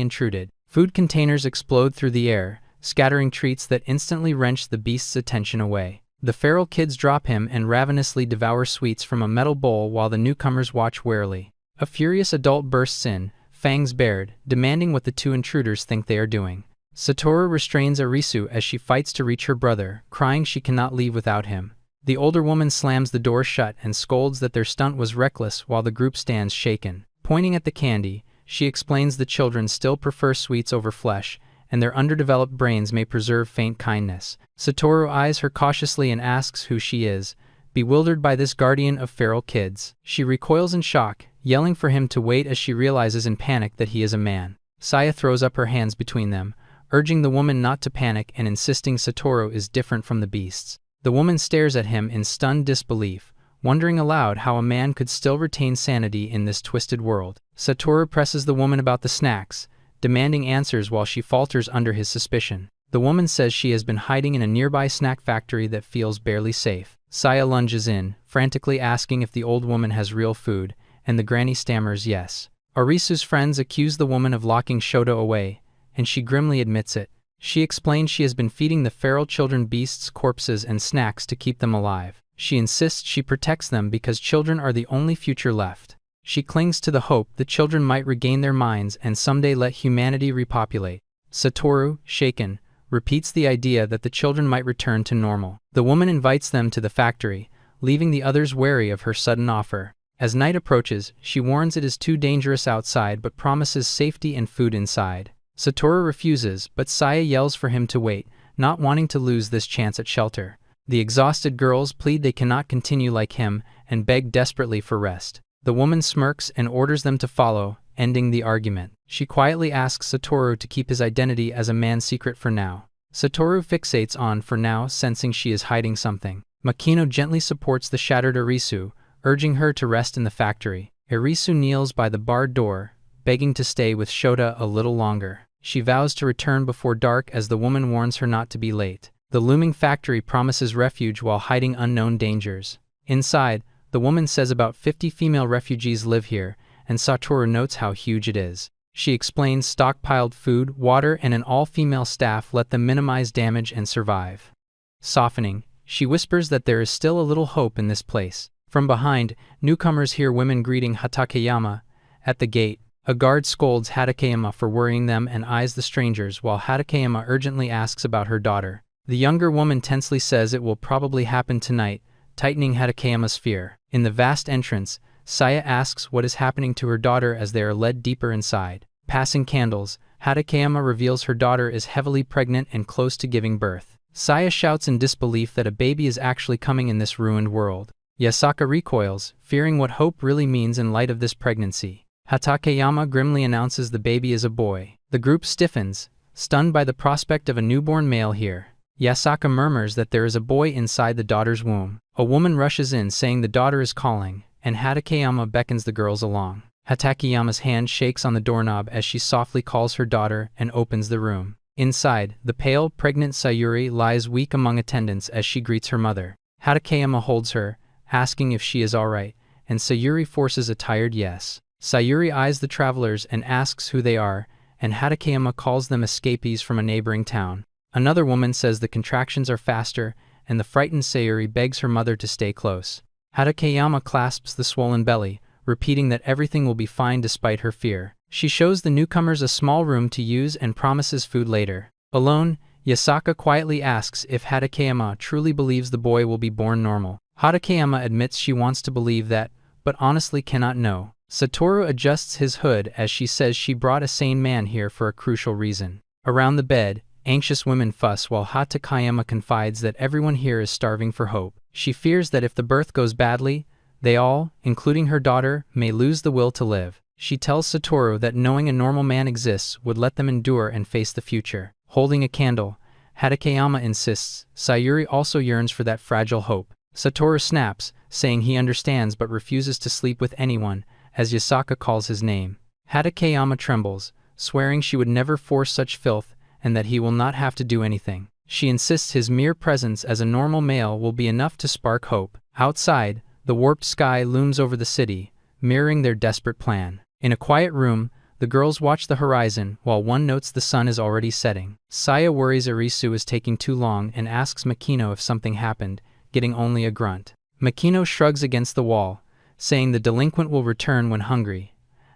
intruded. Food containers explode through the air, scattering treats that instantly wrench the beast's attention away. The feral kids drop him and ravenously devour sweets from a metal bowl while the newcomers watch warily. A furious adult bursts in, fangs bared, demanding what the two intruders think they are doing. Satoru restrains Arisu as she fights to reach her brother, crying she cannot leave without him. The older woman slams the door shut and scolds that their stunt was reckless while the group stands shaken. Pointing at the candy, she explains the children still prefer sweets over flesh, and their underdeveloped brains may preserve faint kindness. Satoru eyes her cautiously and asks who she is, bewildered by this guardian of feral kids. She recoils in shock, yelling for him to wait as she realizes in panic that he is a man. Saya throws up her hands between them, urging the woman not to panic and insisting Satoru is different from the beasts. The woman stares at him in stunned disbelief, wondering aloud how a man could still retain sanity in this twisted world. Satoru presses the woman about the snacks, demanding answers while she falters under his suspicion. The woman says she has been hiding in a nearby snack factory that feels barely safe. Saya lunges in, frantically asking if the old woman has real food, and the granny stammers yes. Arisu's friends accuse the woman of locking Shota away, and she grimly admits it. She explains she has been feeding the feral children beasts' corpses and snacks to keep them alive. She insists she protects them because children are the only future left. She clings to the hope the children might regain their minds and someday let humanity repopulate. Satoru, shaken, repeats the idea that the children might return to normal. The woman invites them to the factory, leaving the others wary of her sudden offer. As night approaches, she warns it is too dangerous outside but promises safety and food inside. Satoru refuses, but Saya yells for him to wait, not wanting to lose this chance at shelter. The exhausted girls plead they cannot continue like him and beg desperately for rest. The woman smirks and orders them to follow, ending the argument. She quietly asks Satoru to keep his identity as a man secret for now. Satoru fixates on for now, sensing she is hiding something. Makino gently supports the shattered Arisu, urging her to rest in the factory. Arisu kneels by the barred door, begging to stay with Shota a little longer. She vows to return before dark as the woman warns her not to be late. The looming factory promises refuge while hiding unknown dangers. Inside, the woman says about 50 female refugees live here, and Satoru notes how huge it is. She explains stockpiled food, water, and an all-female staff let them minimize damage and survive. Softening, she whispers that there is still a little hope in this place. From behind, newcomers hear women greeting Hatakeyama. At the gate, a guard scolds Hatakeyama for worrying them and eyes the strangers while Hatakeyama urgently asks about her daughter. The younger woman tensely says it will probably happen tonight, tightening Hatakeyama's fear. In the vast entrance, Saya asks what is happening to her daughter as they are led deeper inside. Passing candles, Hatakeyama reveals her daughter is heavily pregnant and close to giving birth. Saya shouts in disbelief that a baby is actually coming in this ruined world. Yasaka recoils, fearing what hope really means in light of this pregnancy. Hatakeyama grimly announces the baby is a boy. The group stiffens, stunned by the prospect of a newborn male here. Yasaka murmurs that there is a boy inside the daughter's womb. A woman rushes in saying the daughter is calling, and Hatakeyama beckons the girls along. Hatakeyama's hand shakes on the doorknob as she softly calls her daughter and opens the room. Inside, the pale, pregnant Sayuri lies weak among attendants as she greets her mother. Hatakeyama holds her, asking if she is alright, and Sayuri forces a tired yes. Sayuri eyes the travelers and asks who they are, and Hatakeyama calls them escapees from a neighboring town. Another woman says the contractions are faster, and the frightened Sayuri begs her mother to stay close. Hatakeyama clasps the swollen belly, repeating that everything will be fine despite her fear. She shows the newcomers a small room to use and promises food later. Alone, Yasaka quietly asks if Hatakeyama truly believes the boy will be born normal. Hatakeyama admits she wants to believe that, but honestly cannot know. Satoru adjusts his hood as she says she brought a sane man here for a crucial reason. Around the bed, anxious women fuss while Hatakeyama confides that everyone here is starving for hope. She fears that if the birth goes badly, they all, including her daughter, may lose the will to live. She tells Satoru that knowing a normal man exists would let them endure and face the future. Holding a candle, Hatakeyama insists Sayuri also yearns for that fragile hope. Satoru snaps, saying he understands but refuses to sleep with anyone, as Yasaka calls his name. Hatakeyama trembles, swearing she would never force such filth, and that he will not have to do anything. She insists his mere presence as a normal male will be enough to spark hope. Outside, the warped sky looms over the city, mirroring their desperate plan. In a quiet room, the girls watch the horizon while one notes the sun is already setting. Saya worries Arisu is taking too long and asks Makino if something happened, getting only a grunt. Makino shrugs against the wall, saying the delinquent will return when hungry.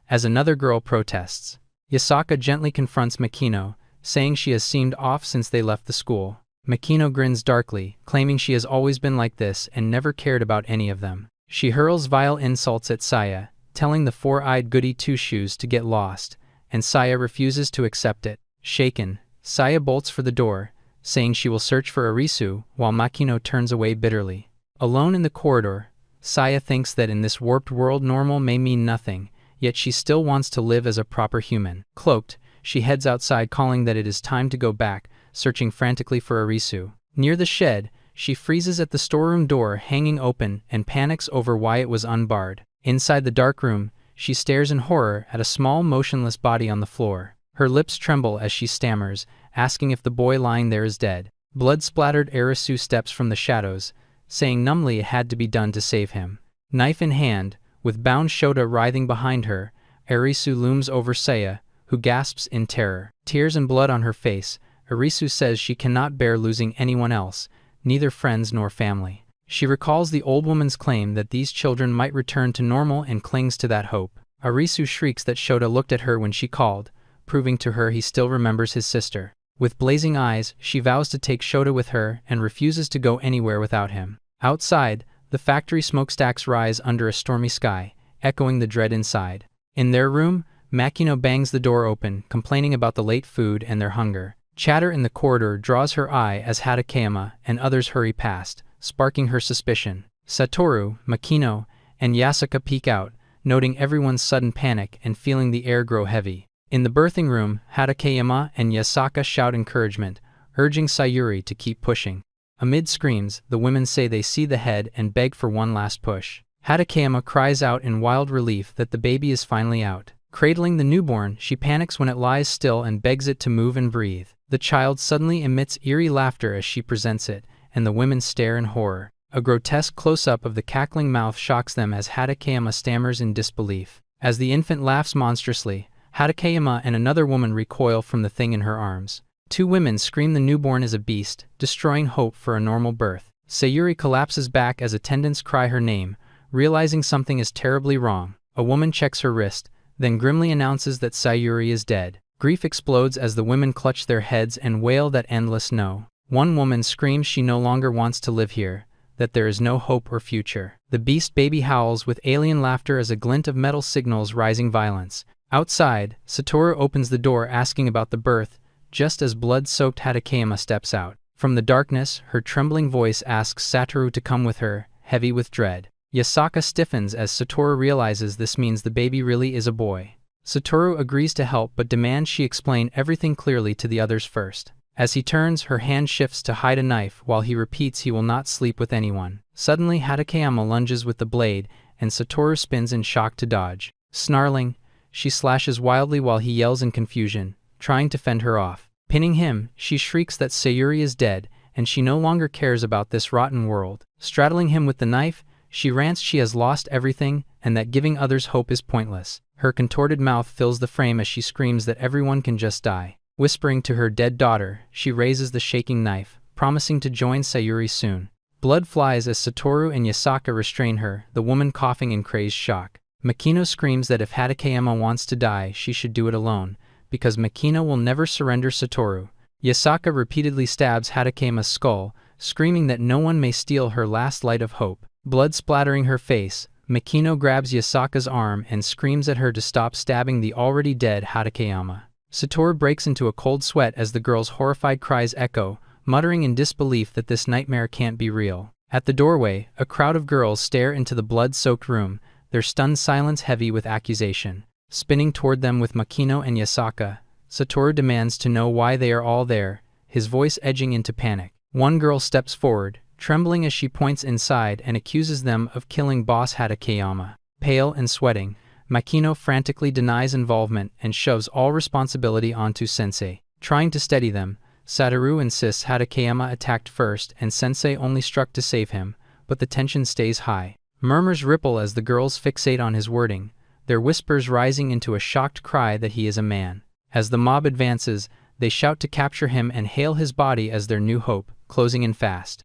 as another girl protests. Yasaka gently confronts Makino, saying she has seemed off since they left the school. Makino grins darkly, claiming she has always been like this and never cared about any of them. She hurls vile insults at Saya, telling the four-eyed goody two-shoes to get lost, and Saya refuses to accept it. Shaken, Saya bolts for the door, saying she will search for Arisu, while Makino turns away bitterly. Alone in the corridor, Saya thinks that in this warped world normal may mean nothing, yet she still wants to live as a proper human. Cloaked, she heads outside calling that it is time to go back, searching frantically for Arisu. Near the shed, she freezes at the storeroom door hanging open and panics over why it was unbarred. Inside the dark room, she stares in horror at a small motionless body on the floor. Her lips tremble as she stammers, asking if the boy lying there is dead. Blood-splattered Arisu steps from the shadows, saying numbly it had to be done to save him. Knife in hand, with bound Shota writhing behind her, Arisu looms over Saya, who gasps in terror. Tears and blood on her face, Arisu says she cannot bear losing anyone else, neither friends nor family. She recalls the old woman's claim that these children might return to normal and clings to that hope. Arisu shrieks that Shota looked at her when she called, proving to her he still remembers his sister. With blazing eyes, she vows to take Shota with her and refuses to go anywhere without him. Outside, the factory smokestacks rise under a stormy sky, echoing the dread inside. In their room, Makino bangs the door open, complaining about the late food and their hunger. Chatter in the corridor draws her eye as Hatakeyama and others hurry past, sparking her suspicion. Satoru, Makino, and Yasaka peek out, noting everyone's sudden panic and feeling the air grow heavy. In the birthing room, Hatakeyama and Yasaka shout encouragement, urging Sayuri to keep pushing. Amid screams, the women say they see the head and beg for one last push. Hatakeyama cries out in wild relief that the baby is finally out. Cradling the newborn, she panics when it lies still and begs it to move and breathe. The child suddenly emits eerie laughter as she presents it, and the women stare in horror. A grotesque close-up of the cackling mouth shocks them as Hatakeyama stammers in disbelief. As the infant laughs monstrously, Hatakeyama and another woman recoil from the thing in her arms. Two women scream the newborn is a beast, destroying hope for a normal birth. Sayuri collapses back as attendants cry her name, realizing something is terribly wrong. A woman checks her wrist, then grimly announces that Sayuri is dead. Grief explodes as the women clutch their heads and wail that endless no. One woman screams she no longer wants to live here, that there is no hope or future. The beast baby howls with alien laughter as a glint of metal signals rising violence. Outside, Satoru opens the door asking about the birth, just as blood-soaked Hatakeyama steps out. From the darkness, her trembling voice asks Satoru to come with her, heavy with dread. Yasaka stiffens as Satoru realizes this means the baby really is a boy. Satoru agrees to help but demands she explain everything clearly to the others first. As he turns, her hand shifts to hide a knife while he repeats he will not sleep with anyone. Suddenly, Hatakeyama lunges with the blade, and Satoru spins in shock to dodge. Snarling, she slashes wildly while he yells in confusion, trying to fend her off. Pinning him, she shrieks that Sayuri is dead, and she no longer cares about this rotten world. Straddling him with the knife, she rants she has lost everything, and that giving others hope is pointless. Her contorted mouth fills the frame as she screams that everyone can just die. Whispering to her dead daughter, she raises the shaking knife, promising to join Sayuri soon. Blood flies as Satoru and Yasaka restrain her, the woman coughing in crazed shock. Makino screams that if Hatakeyama wants to die, she should do it alone, because Makino will never surrender Satoru. Yasaka repeatedly stabs Hatakeyama's skull, screaming that no one may steal her last light of hope. Blood splattering her face, Makino grabs Yasaka's arm and screams at her to stop stabbing the already dead Hatakeyama. Satoru breaks into a cold sweat as the girl's horrified cries echo, muttering in disbelief that this nightmare can't be real. At the doorway, a crowd of girls stare into the blood-soaked room, their stunned silence heavy with accusation. Spinning toward them with Makino and Yasaka, Satoru demands to know why they are all there, his voice edging into panic. One girl steps forward, trembling as she points inside and accuses them of killing boss Hatakeyama. Pale and sweating, Makino frantically denies involvement and shoves all responsibility onto Sensei. Trying to steady them, Satoru insists Hatakeyama attacked first and Sensei only struck to save him, but the tension stays high. Murmurs ripple as the girls fixate on his wording, their whispers rising into a shocked cry that he is a man. As the mob advances, they shout to capture him and hail his body as their new hope, closing in fast.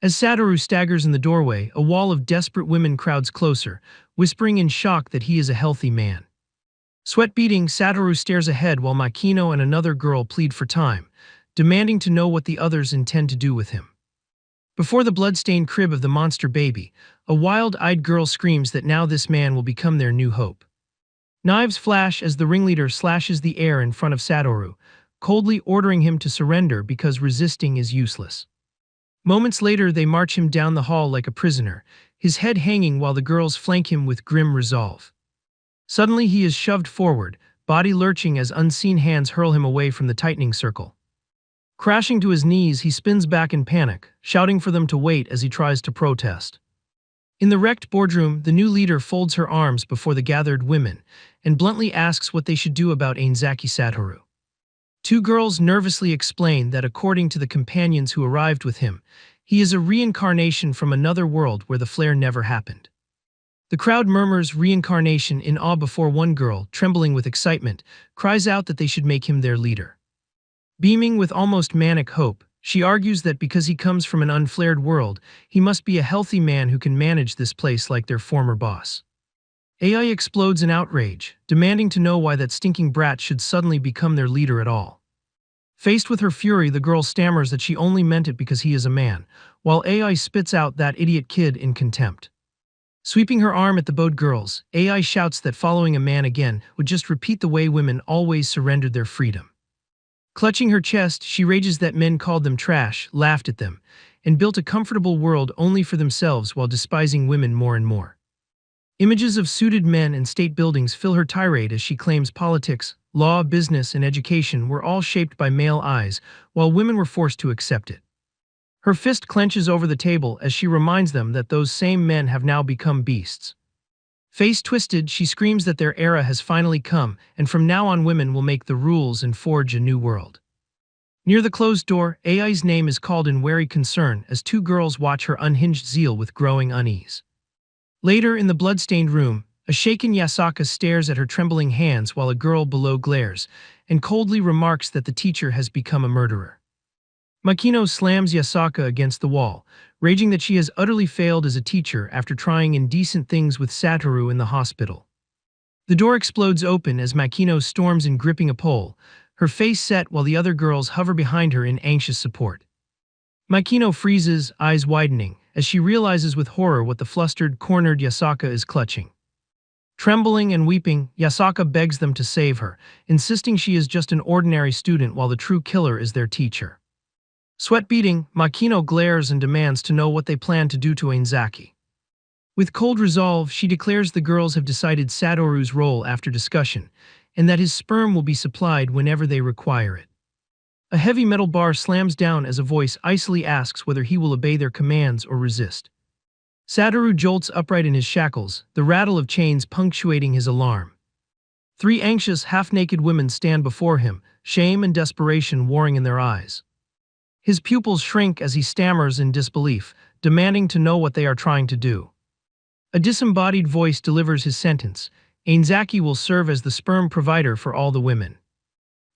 As Satoru staggers in the doorway, a wall of desperate women crowds closer, whispering in shock that he is a healthy man. Sweat beading, Satoru stares ahead while Makino and another girl plead for time, demanding to know what the others intend to do with him. Before the blood-stained crib of the monster baby, a wild-eyed girl screams that now this man will become their new hope. Knives flash as the ringleader slashes the air in front of Satoru, coldly ordering him to surrender because resisting is useless. Moments later, they march him down the hall like a prisoner, his head hanging while the girls flank him with grim resolve. Suddenly, he is shoved forward, body lurching as unseen hands hurl him away from the tightening circle. Crashing to his knees, he spins back in panic, shouting for them to wait as he tries to protest. In the wrecked boardroom, the new leader folds her arms before the gathered women and bluntly asks what they should do about Ainzaki Satoru. Two girls nervously explain that according to the companions who arrived with him, he is a reincarnation from another world where the flare never happened. The crowd murmurs reincarnation in awe before one girl, trembling with excitement, cries out that they should make him their leader. Beaming with almost manic hope, she argues that because he comes from an unflared world, he must be a healthy man who can manage this place like their former boss. AI explodes in outrage, demanding to know why that stinking brat should suddenly become their leader at all. Faced with her fury, the girl stammers that she only meant it because he is a man, while AI spits out that idiot kid in contempt. Sweeping her arm at the bowed girls, AI shouts that following a man again would just repeat the way women always surrendered their freedom. Clutching her chest, she rages that men called them trash, laughed at them, and built a comfortable world only for themselves while despising women more and more. Images of suited men and state buildings fill her tirade as she claims politics, law, business, and education were all shaped by male eyes, while women were forced to accept it. Her fist clenches over the table as she reminds them that those same men have now become beasts. Face twisted, she screams that their era has finally come, and from now on women will make the rules and forge a new world. Near the closed door, AI's name is called in wary concern as two girls watch her unhinged zeal with growing unease. Later, in the blood-stained room, a shaken Yasaka stares at her trembling hands while a girl below glares, and coldly remarks that the teacher has become a murderer. Makino slams Yasaka against the wall, raging that she has utterly failed as a teacher after trying indecent things with Satoru in the hospital. The door explodes open as Makino storms in, gripping a pole, her face set while the other girls hover behind her in anxious support. Makino freezes, eyes widening, as she realizes with horror what the flustered, cornered Yasaka is clutching. Trembling and weeping, Yasaka begs them to save her, insisting she is just an ordinary student while the true killer is their teacher. Sweat beading, Makino glares and demands to know what they plan to do to Ainzaki. With cold resolve, she declares the girls have decided Satoru's role after discussion, and that his sperm will be supplied whenever they require it. A heavy metal bar slams down as a voice icily asks whether he will obey their commands or resist. Satoru jolts upright in his shackles, the rattle of chains punctuating his alarm. Three anxious, half-naked women stand before him, shame and desperation warring in their eyes. His pupils shrink as he stammers in disbelief, demanding to know what they are trying to do. A disembodied voice delivers his sentence: Ainzaki will serve as the sperm provider for all the women.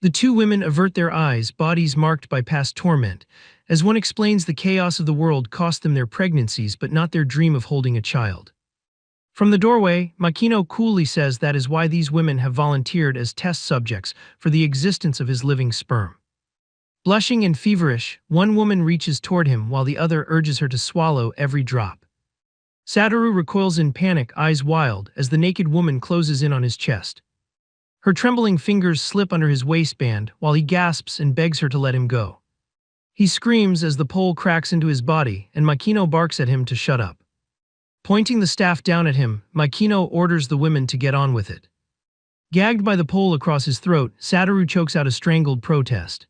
The two women avert their eyes, bodies marked by past torment, as one explains the chaos of the world cost them their pregnancies but not their dream of holding a child. From the doorway, Makino coolly says that is why these women have volunteered as test subjects for the existence of his living sperm. Blushing and feverish, one woman reaches toward him while the other urges her to swallow every drop. Satoru recoils in panic, eyes wild, as the naked woman closes in on his chest. Her trembling fingers slip under his waistband while he gasps and begs her to let him go. He screams as the pole cracks into his body, and Makino barks at him to shut up. Pointing the staff down at him, Makino orders the women to get on with it. Gagged by the pole across his throat, Satoru chokes out a strangled protest.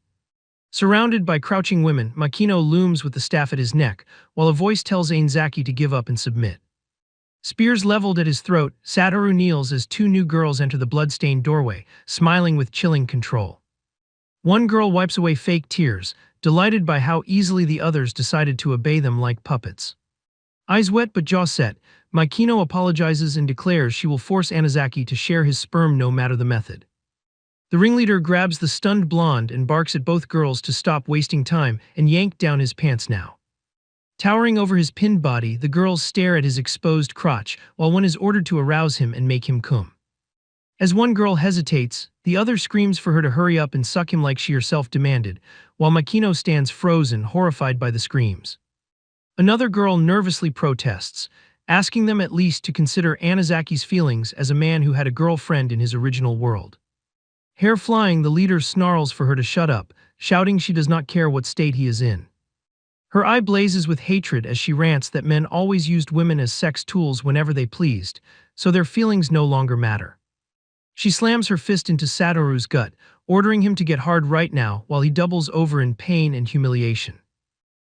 Surrounded by crouching women, Makino looms with the staff at his neck, while a voice tells Ainzaki to give up and submit. Spears leveled at his throat, Satoru kneels as two new girls enter the blood-stained doorway, smiling with chilling control. One girl wipes away fake tears, delighted by how easily the others decided to obey them like puppets. Eyes wet but jaw set, Makino apologizes and declares she will force Ainzaki to share his sperm no matter the method. The ringleader grabs the stunned blonde and barks at both girls to stop wasting time and yank down his pants now. Towering over his pinned body, the girls stare at his exposed crotch, while one is ordered to arouse him and make him come. As one girl hesitates, the other screams for her to hurry up and suck him like she herself demanded, while Makino stands frozen, horrified by the screams. Another girl nervously protests, asking them at least to consider Anazaki's feelings as a man who had a girlfriend in his original world. Hair flying, the leader snarls for her to shut up, shouting she does not care what state he is in. Her eye blazes with hatred as she rants that men always used women as sex tools whenever they pleased, so their feelings no longer matter. She slams her fist into Satoru's gut, ordering him to get hard right now while he doubles over in pain and humiliation.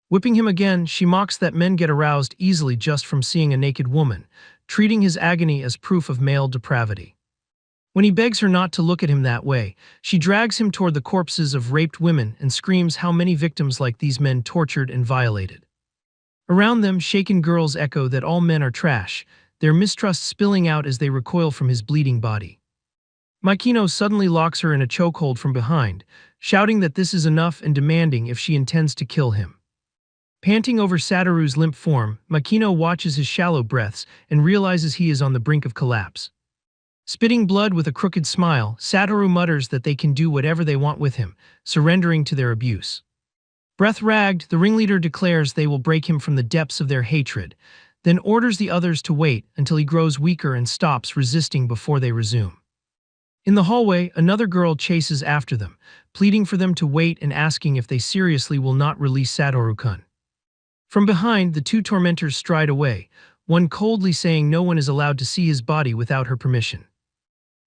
Whipping him again, she mocks that men get aroused easily just from seeing a naked woman, treating his agony as proof of male depravity. When he begs her not to look at him that way, she drags him toward the corpses of raped women and screams how many victims like these men tortured and violated. Around them, shaken girls echo that all men are trash, their mistrust spilling out as they recoil from his bleeding body. Makino suddenly locks her in a chokehold from behind, shouting that this is enough and demanding if she intends to kill him. Panting over Satoru's limp form, Makino watches his shallow breaths and realizes he is on the brink of collapse. Spitting blood with a crooked smile, Satoru mutters that they can do whatever they want with him, surrendering to their abuse. Breath-ragged, the ringleader declares they will break him from the depths of their hatred, then orders the others to wait until he grows weaker and stops resisting before they resume. In the hallway, another girl chases after them, pleading for them to wait and asking if they seriously will not release Satoru-kun. From behind, the two tormentors stride away, one coldly saying no one is allowed to see his body without her permission.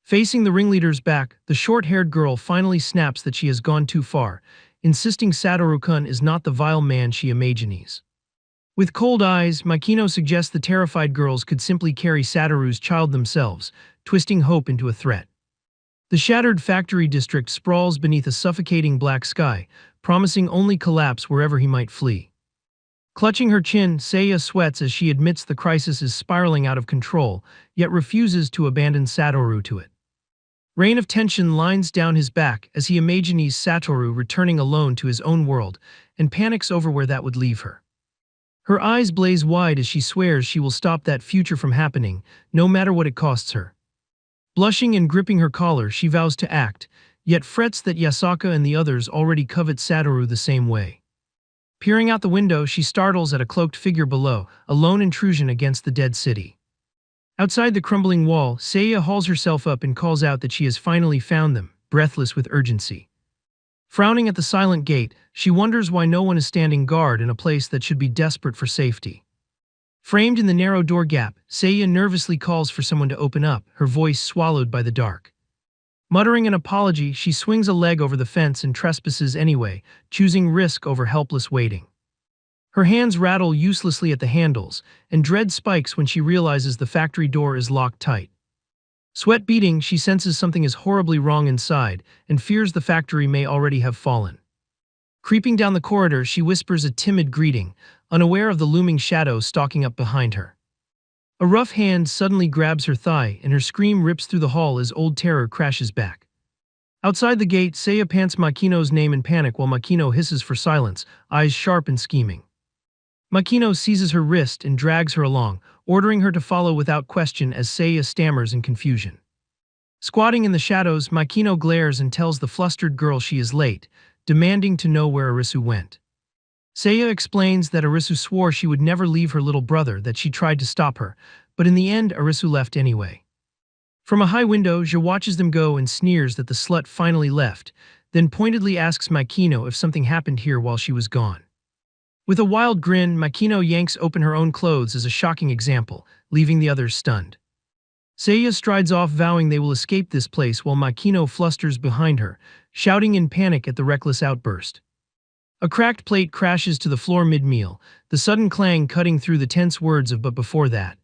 Facing the ringleader's back, the short-haired girl finally snaps that she has gone too far, insisting Satoru-kun is not the vile man she imagines. With cold eyes, Makino suggests the terrified girls could simply carry Satoru's child themselves, twisting hope into a threat. The shattered factory district sprawls beneath a suffocating black sky, promising only collapse wherever he might flee. Clutching her chin, Seiya sweats as she admits the crisis is spiraling out of control, yet refuses to abandon Satoru to it. Rain of tension lines down his back as he imagines Satoru returning alone to his own world and panics over where that would leave her. Her eyes blaze wide as she swears she will stop that future from happening, no matter what it costs her. Blushing and gripping her collar, she vows to act, yet frets that Yasaka and the others already covet Satoru the same way. Peering out the window, she startles at a cloaked figure below, a lone intrusion against the dead city. Outside the crumbling wall, Seiya hauls herself up and calls out that she has finally found them, breathless with urgency. Frowning at the silent gate, she wonders why no one is standing guard in a place that should be desperate for safety. Framed in the narrow door gap, Seiya nervously calls for someone to open up, her voice swallowed by the dark. Muttering an apology, she swings a leg over the fence and trespasses anyway, choosing risk over helpless waiting. Her hands rattle uselessly at the handles, and dread spikes when she realizes the factory door is locked tight. Sweat beating, she senses something is horribly wrong inside, and fears the factory may already have fallen. Creeping down the corridor, she whispers a timid greeting, unaware of the looming shadow stalking up behind her. A rough hand suddenly grabs her thigh, and her scream rips through the hall as old terror crashes back. Outside the gate, Seiya pants Makino's name in panic while Makino hisses for silence, eyes sharp and scheming. Makino seizes her wrist and drags her along, ordering her to follow without question as Seiya stammers in confusion. Squatting in the shadows, Makino glares and tells the flustered girl she is late, demanding to know where Arisu went. Seiya explains that Arisu swore she would never leave her little brother, that she tried to stop her, but in the end Arisu left anyway. From a high window, Je watches them go and sneers that the slut finally left, then pointedly asks Makino if something happened here while she was gone. With a wild grin, Makino yanks open her own clothes as a shocking example, leaving the others stunned. Seiya strides off, vowing they will escape this place while Makino flusters behind her, shouting in panic at the reckless outburst. A cracked plate crashes to the floor mid-meal, the sudden clang cutting through the tense words of "but before that."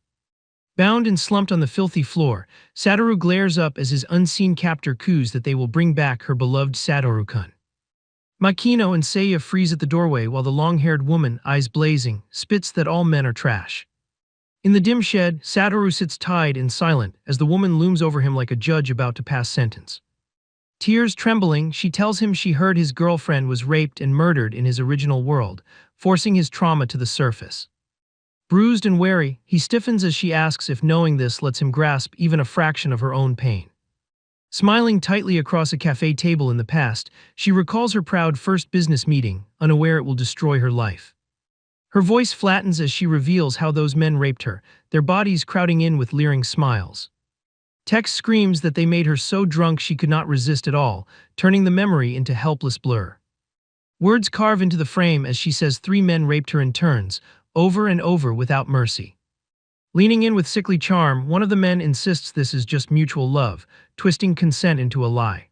Bound and slumped on the filthy floor, Satoru glares up as his unseen captor coos that they will bring back her beloved Satoru-kun. Makino and Seiya freeze at the doorway while the long-haired woman, eyes blazing, spits that all men are trash. In the dim shed, Satoru sits tied and silent as the woman looms over him like a judge about to pass sentence. Tears trembling, she tells him she heard his girlfriend was raped and murdered in his original world, forcing his trauma to the surface. Bruised and wary, he stiffens as she asks if knowing this lets him grasp even a fraction of her own pain. Smiling tightly across a cafe table in the past, she recalls her proud first business meeting, unaware it will destroy her life. Her voice flattens as she reveals how those men raped her, their bodies crowding in with leering smiles. Tex screams that they made her so drunk she could not resist at all, turning the memory into helpless blur. Words carve into the frame as she says 3 men raped her in turns, over and over without mercy. Leaning in with sickly charm, one of the men insists this is just mutual love, twisting consent into a lie.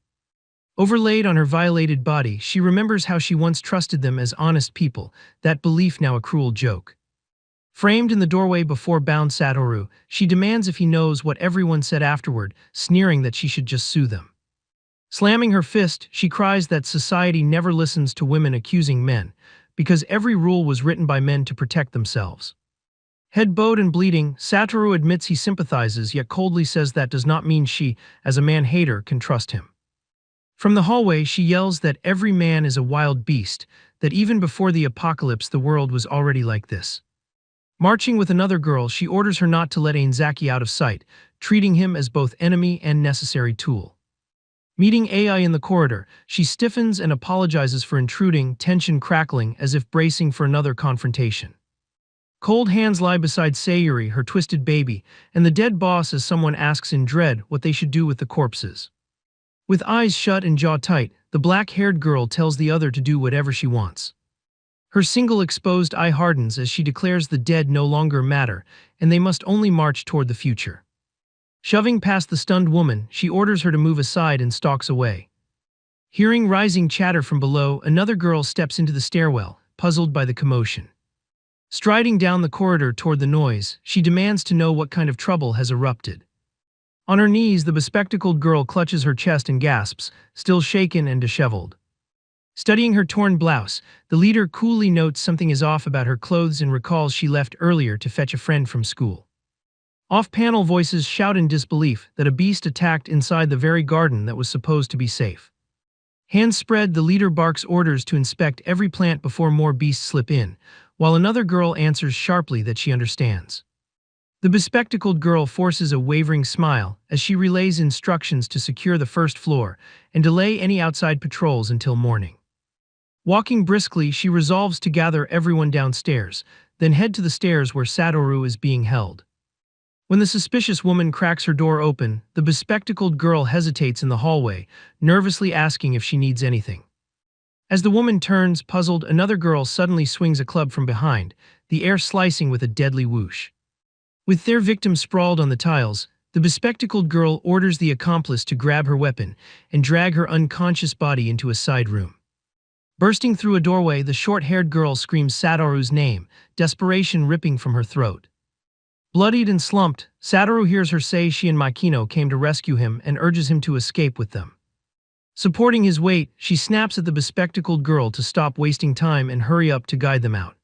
Overlaid on her violated body, she remembers how she once trusted them as honest people, that belief now a cruel joke. Framed in the doorway before bound Satoru, she demands if he knows what everyone said afterward, sneering that she should just sue them. Slamming her fist, she cries that society never listens to women accusing men, because every rule was written by men to protect themselves. Head bowed and bleeding, Satoru admits he sympathizes yet coldly says that does not mean she, as a man-hater, can trust him. From the hallway, she yells that every man is a wild beast, that even before the apocalypse the world was already like this. Marching with another girl, she orders her not to let Ainzaki out of sight, treating him as both enemy and necessary tool. Meeting Ai in the corridor, she stiffens and apologizes for intruding, tension crackling as if bracing for another confrontation. Cold hands lie beside Sayuri, her twisted baby, and the dead boss as someone asks in dread what they should do with the corpses. With eyes shut and jaw tight, the black-haired girl tells the other to do whatever she wants. Her single exposed eye hardens as she declares the dead no longer matter, and they must only march toward the future. Shoving past the stunned woman, she orders her to move aside and stalks away. Hearing rising chatter from below, another girl steps into the stairwell, puzzled by the commotion. Striding down the corridor toward the noise, she demands to know what kind of trouble has erupted. On her knees, the bespectacled girl clutches her chest and gasps, still shaken and disheveled. Studying her torn blouse, the leader coolly notes something is off about her clothes and recalls she left earlier to fetch a friend from school. Off-panel voices shout in disbelief that a beast attacked inside the very garden that was supposed to be safe. Hands spread, the leader barks orders to inspect every plant before more beasts slip in, while another girl answers sharply that she understands. The bespectacled girl forces a wavering smile as she relays instructions to secure the first floor and delay any outside patrols until morning. Walking briskly, she resolves to gather everyone downstairs, then head to the stairs where Satoru is being held. When the suspicious woman cracks her door open, the bespectacled girl hesitates in the hallway, nervously asking if she needs anything. As the woman turns, puzzled, another girl suddenly swings a club from behind, the air slicing with a deadly whoosh. With their victim sprawled on the tiles, the bespectacled girl orders the accomplice to grab her weapon and drag her unconscious body into a side room. Bursting through a doorway, the short-haired girl screams Satoru's name, desperation ripping from her throat. Bloodied and slumped, Satoru hears her say she and Makino came to rescue him and urges him to escape with them. Supporting his weight, she snaps at the bespectacled girl to stop wasting time and hurry up to guide them out.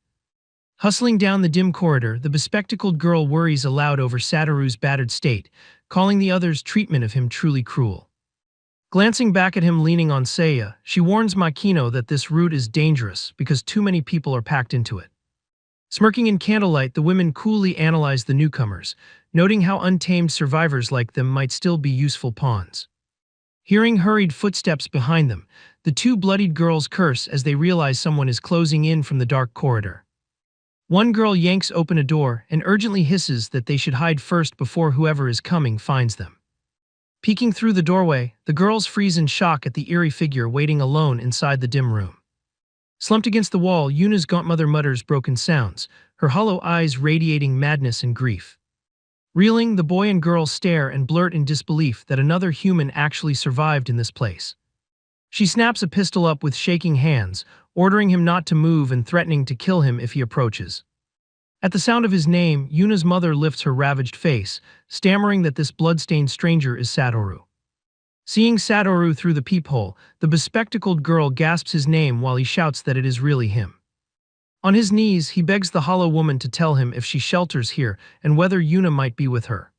Hustling down the dim corridor, the bespectacled girl worries aloud over Satoru's battered state, calling the others' treatment of him truly cruel. Glancing back at him leaning on Seiya, she warns Makino that this route is dangerous because too many people are packed into it. Smirking in candlelight, the women coolly analyze the newcomers, noting how untamed survivors like them might still be useful pawns. Hearing hurried footsteps behind them, the 2 bloodied girls curse as they realize someone is closing in from the dark corridor. One girl yanks open a door and urgently hisses that they should hide first before whoever is coming finds them. Peeking through the doorway, the girls freeze in shock at the eerie figure waiting alone inside the dim room. Slumped against the wall, Yuna's gauntmother mutters broken sounds, her hollow eyes radiating madness and grief. Reeling, the boy and girl stare and blurt in disbelief that another human actually survived in this place. She snaps a pistol up with shaking hands, ordering him not to move and threatening to kill him if he approaches. At the sound of his name, Yuna's mother lifts her ravaged face, stammering that this blood-stained stranger is Satoru. Seeing Satoru through the peephole, the bespectacled girl gasps his name while he shouts that it is really him. On his knees, he begs the hollow woman to tell him if she shelters here and whether Yuna might be with her.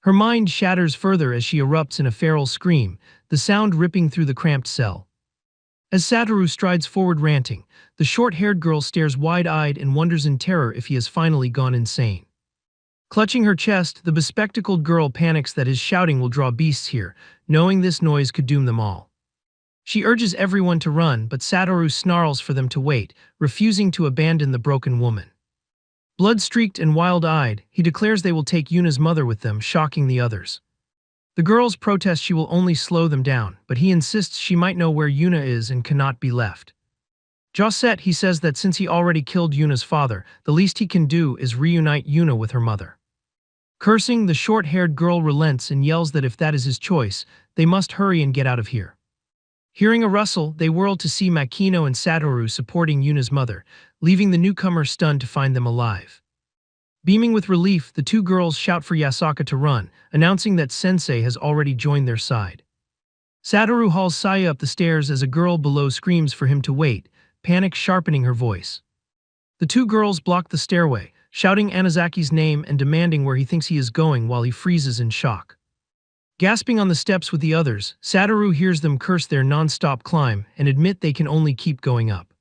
Her mind shatters further as she erupts in a feral scream, the sound ripping through the cramped cell. As Satoru strides forward ranting, the short-haired girl stares wide-eyed and wonders in terror if he has finally gone insane. Clutching her chest, the bespectacled girl panics that his shouting will draw beasts here, knowing this noise could doom them all. She urges everyone to run, but Satoru snarls for them to wait, refusing to abandon the broken woman. Blood-streaked and wild-eyed, he declares they will take Yuna's mother with them, shocking the others. The girls protest she will only slow them down, but he insists she might know where Yuna is and cannot be left. Josette, he says that since he already killed Yuna's father, the least he can do is reunite Yuna with her mother. Cursing, the short-haired girl relents and yells that if that is his choice, they must hurry and get out of here. Hearing a rustle, they whirl to see Makino and Satoru supporting Yuna's mother, leaving the newcomer stunned to find them alive. Beaming with relief, the two girls shout for Yasaka to run, announcing that Sensei has already joined their side. Satoru hauls Saya up the stairs as a girl below screams for him to wait, panic sharpening her voice. The two girls block the stairway, shouting Anazaki's name and demanding where he thinks he is going while he freezes in shock. Gasping on the steps with the others, Satoru hears them curse their non-stop climb and admit they can only keep going up.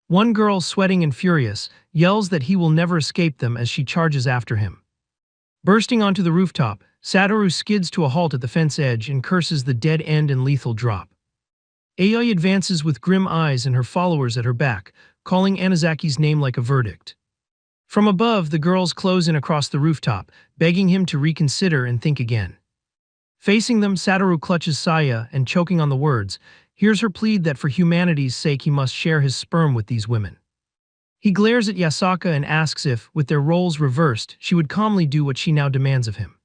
One girl, sweating and furious, yells that he will never escape them as she charges after him. Bursting onto the rooftop, Satoru skids to a halt at the fence edge and curses the dead end and lethal drop. Ai advances with grim eyes and her followers at her back, calling Anazaki's name like a verdict. From above, the girls close in across the rooftop, begging him to reconsider and think again. Facing them, Satoru clutches Saya and, choking on the words, hears her plead that for humanity's sake he must share his sperm with these women. He glares at Yasaka and asks if, with their roles reversed, she would calmly do what she now demands of him.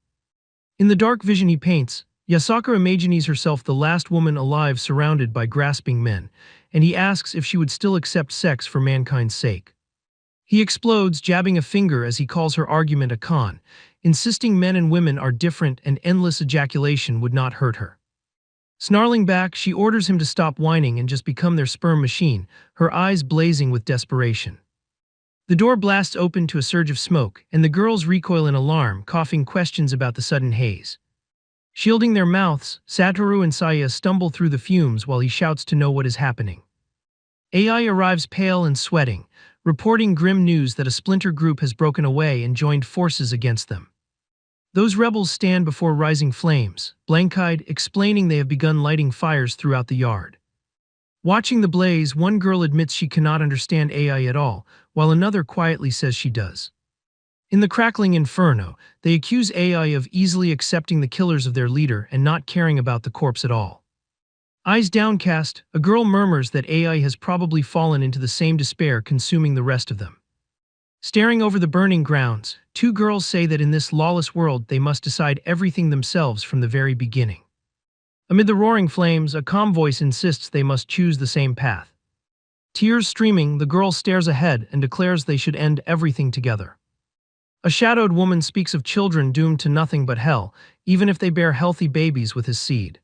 In the dark vision he paints, Yasaka imagines herself the last woman alive surrounded by grasping men, and he asks if she would still accept sex for mankind's sake. He explodes, jabbing a finger as he calls her argument a con, insisting men and women are different and endless ejaculation would not hurt her. Snarling back, she orders him to stop whining and just become their sperm machine, her eyes blazing with desperation. The door blasts open to a surge of smoke, and the girls recoil in alarm, coughing questions about the sudden haze. Shielding their mouths, Satoru and Saya stumble through the fumes while he shouts to know what is happening. Ai arrives pale and sweating, reporting grim news that a splinter group has broken away and joined forces against them. Those rebels stand before rising flames, blank-eyed, explaining they have begun lighting fires throughout the yard. Watching the blaze, one girl admits she cannot understand Ai at all, while another quietly says she does. In the crackling inferno, they accuse Ai of easily accepting the killers of their leader and not caring about the corpse at all. Eyes downcast, a girl murmurs that Ai has probably fallen into the same despair consuming the rest of them. Staring over the burning grounds, two girls say that in this lawless world they must decide everything themselves from the very beginning. Amid the roaring flames, a calm voice insists they must choose the same path. Tears streaming, the girl stares ahead and declares they should end everything together. A shadowed woman speaks of children doomed to nothing but hell, even if they bear healthy babies with his seed.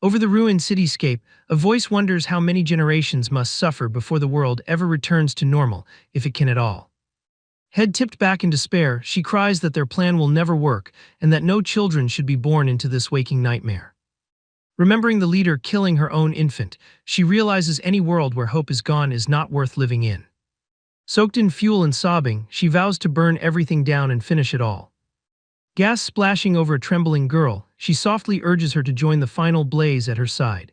Over the ruined cityscape, a voice wonders how many generations must suffer before the world ever returns to normal, if it can at all. Head tipped back in despair, she cries that their plan will never work and that no children should be born into this waking nightmare. Remembering the leader killing her own infant, she realizes any world where hope is gone is not worth living in. Soaked in fuel and sobbing, she vows to burn everything down and finish it all. Gas splashing over a trembling girl, she softly urges her to join the final blaze at her side.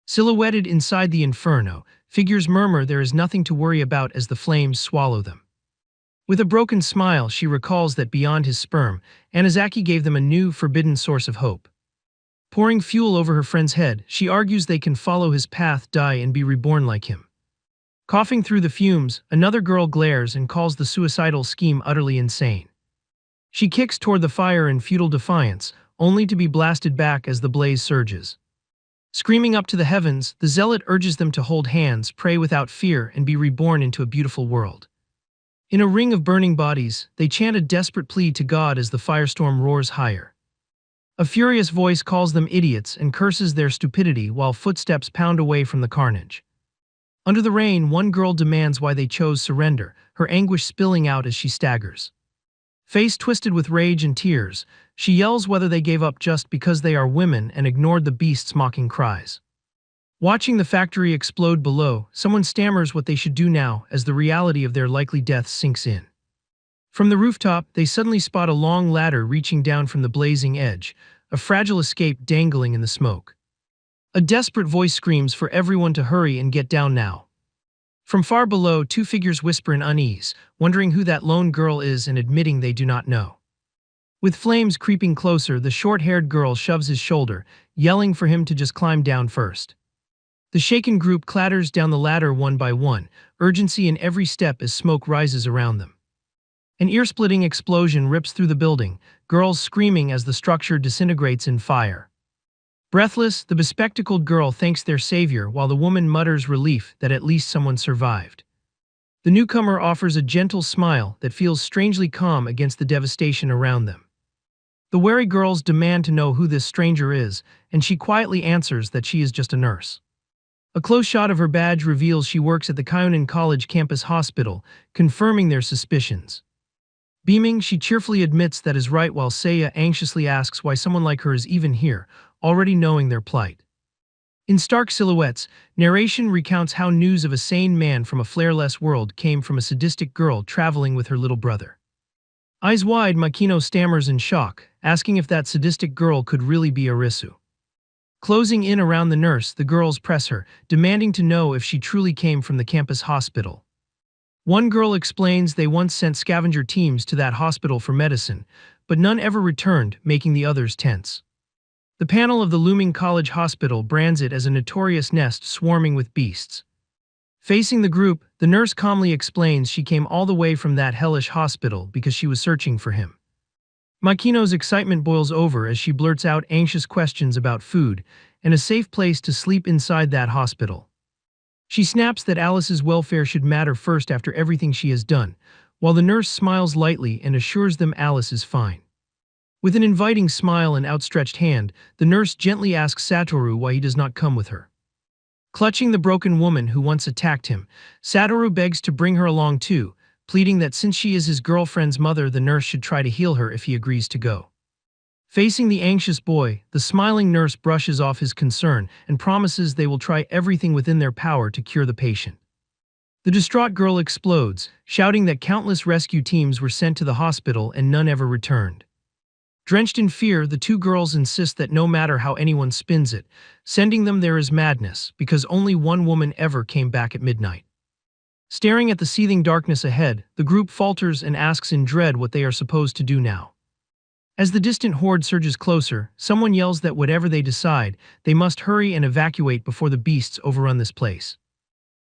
Silhouetted inside the inferno, figures murmur there is nothing to worry about as the flames swallow them. With a broken smile, she recalls that beyond his sperm, Anazaki gave them a new, forbidden source of hope. Pouring fuel over her friend's head, she argues they can follow his path, die, and be reborn like him. Coughing through the fumes, another girl glares and calls the suicidal scheme utterly insane. She kicks toward the fire in futile defiance, only to be blasted back as the blaze surges. Screaming up to the heavens, the zealot urges them to hold hands, pray without fear, and be reborn into a beautiful world. In a ring of burning bodies, they chant a desperate plea to God as the firestorm roars higher. A furious voice calls them idiots and curses their stupidity while footsteps pound away from the carnage. Under the rain, one girl demands why they chose surrender, her anguish spilling out as she staggers. Face twisted with rage and tears, she yells whether they gave up just because they are women and ignored the beast's mocking cries. Watching the factory explode below, someone stammers what they should do now as the reality of their likely death sinks in. From the rooftop, they suddenly spot a long ladder reaching down from the blazing edge, a fragile escape dangling in the smoke. A desperate voice screams for everyone to hurry and get down now. From far below, two figures whisper in unease, wondering who that lone girl is and admitting they do not know. With flames creeping closer, the short-haired girl shoves his shoulder, yelling for him to just climb down first. The shaken group clatters down the ladder one by one, urgency in every step as smoke rises around them. An ear-splitting explosion rips through the building, girls screaming as the structure disintegrates in fire. Breathless, the bespectacled girl thanks their savior while the woman mutters relief that at least someone survived. The newcomer offers a gentle smile that feels strangely calm against the devastation around them. The wary girls demand to know who this stranger is, and she quietly answers that she is just a nurse. A close shot of her badge reveals she works at the Kyonin College campus hospital, confirming their suspicions. Beaming, she cheerfully admits that is right while Seiya anxiously asks why someone like her is even here, already knowing their plight. In stark silhouettes, narration recounts how news of a sane man from a flare-less world came from a sadistic girl traveling with her little brother. Eyes wide, Makino stammers in shock, asking if that sadistic girl could really be Arisu. Closing in around the nurse, the girls press her, demanding to know if she truly came from the campus hospital. One girl explains they once sent scavenger teams to that hospital for medicine, but none ever returned, making the others tense. The panel of the looming college hospital brands it as a notorious nest swarming with beasts. Facing the group, the nurse calmly explains she came all the way from that hellish hospital because she was searching for him. Makino's excitement boils over as she blurts out anxious questions about food and a safe place to sleep inside that hospital. She snaps that Alice's welfare should matter first after everything she has done, while the nurse smiles lightly and assures them Alice is fine. With an inviting smile and outstretched hand, the nurse gently asks Satoru why he does not come with her. Clutching the broken woman who once attacked him, Satoru begs to bring her along too, pleading that since she is his girlfriend's mother, the nurse should try to heal her if he agrees to go. Facing the anxious boy, the smiling nurse brushes off his concern and promises they will try everything within their power to cure the patient. The distraught girl explodes, shouting that countless rescue teams were sent to the hospital and none ever returned. Drenched in fear, the two girls insist that no matter how anyone spins it, sending them there is madness because only one woman ever came back at midnight. Staring at the seething darkness ahead, the group falters and asks in dread what they are supposed to do now. As the distant horde surges closer, someone yells that whatever they decide, they must hurry and evacuate before the beasts overrun this place.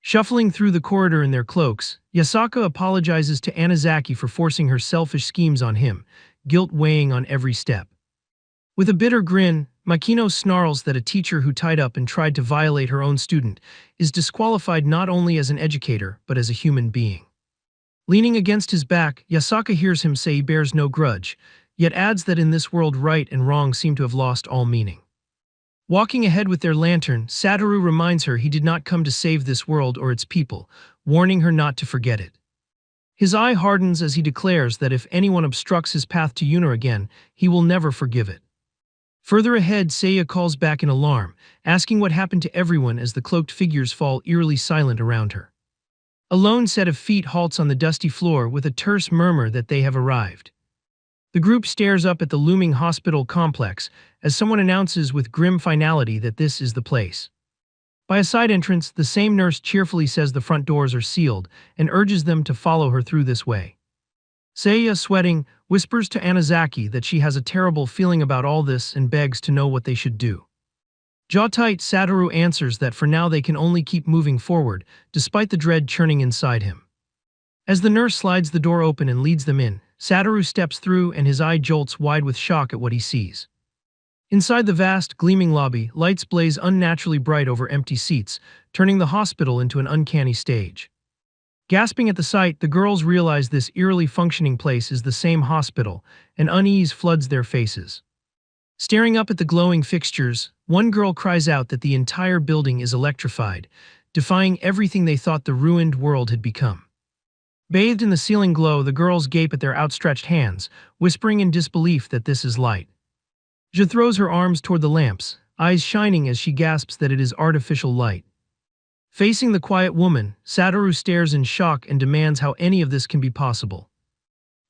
Shuffling through the corridor in their cloaks, Yasaka apologizes to Anazaki for forcing her selfish schemes on him, guilt weighing on every step. With a bitter grin, Makino snarls that a teacher who tied up and tried to violate her own student is disqualified not only as an educator but as a human being. Leaning against his back, Yasaka hears him say he bears no grudge, yet adds that in this world right and wrong seem to have lost all meaning. Walking ahead with their lantern, Satoru reminds her he did not come to save this world or its people, warning her not to forget it. His eye hardens as he declares that if anyone obstructs his path to Yuna again, he will never forgive it. Further ahead, Seiya calls back in alarm, asking what happened to everyone as the cloaked figures fall eerily silent around her. A lone set of feet halts on the dusty floor with a terse murmur that they have arrived. The group stares up at the looming hospital complex as someone announces with grim finality that this is the place. By a side entrance, the same nurse cheerfully says the front doors are sealed and urges them to follow her through this way. Seiya, sweating, whispers to Anazaki that she has a terrible feeling about all this and begs to know what they should do. Jaw-tight, Satoru answers that for now they can only keep moving forward, despite the dread churning inside him. As the nurse slides the door open and leads them in, Satoru steps through and his eye jolts wide with shock at what he sees. Inside the vast, gleaming lobby, lights blaze unnaturally bright over empty seats, turning the hospital into an uncanny stage. Gasping at the sight, the girls realize this eerily functioning place is the same hospital, and unease floods their faces. Staring up at the glowing fixtures, one girl cries out that the entire building is electrified, defying everything they thought the ruined world had become. Bathed in the ceiling glow, the girls gape at their outstretched hands, whispering in disbelief that this is light. Je throws her arms toward the lamps, eyes shining as she gasps that it is artificial light. Facing the quiet woman, Satoru stares in shock and demands how any of this can be possible.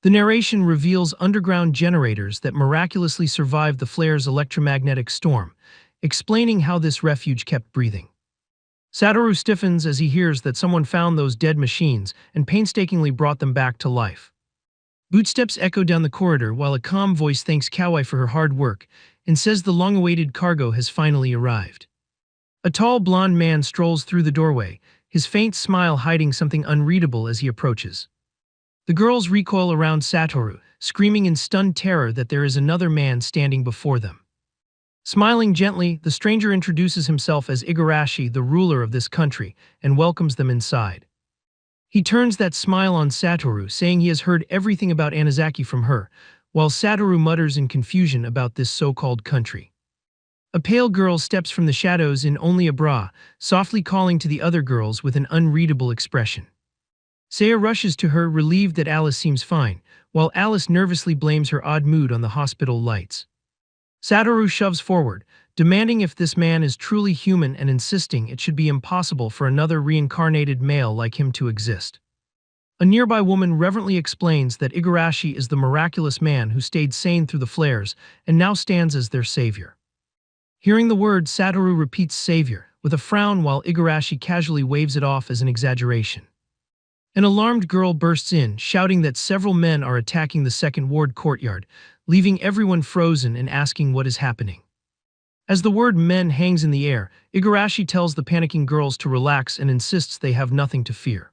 The narration reveals underground generators that miraculously survived the flare's electromagnetic storm, explaining how this refuge kept breathing. Satoru stiffens as he hears that someone found those dead machines and painstakingly brought them back to life. Bootsteps echo down the corridor while a calm voice thanks Kawai for her hard work and says the long-awaited cargo has finally arrived. A tall blond man strolls through the doorway, his faint smile hiding something unreadable as he approaches. The girls recoil around Satoru, screaming in stunned terror that there is another man standing before them. Smiling gently, the stranger introduces himself as Igarashi, the ruler of this country, and welcomes them inside. He turns that smile on Satoru, saying he has heard everything about Anazaki from her, while Satoru mutters in confusion about this so-called country. A pale girl steps from the shadows in only a bra, softly calling to the other girls with an unreadable expression. Saya rushes to her, relieved that Alice seems fine, while Alice nervously blames her odd mood on the hospital lights. Satoru shoves forward, demanding if this man is truly human and insisting it should be impossible for another reincarnated male like him to exist. A nearby woman reverently explains that Igarashi is the miraculous man who stayed sane through the flares and now stands as their savior. Hearing the word, Satoru repeats savior, with a frown while Igarashi casually waves it off as an exaggeration. An alarmed girl bursts in, shouting that several men are attacking the second ward courtyard, leaving everyone frozen and asking what is happening. As the word men hangs in the air, Igarashi tells the panicking girls to relax and insists they have nothing to fear.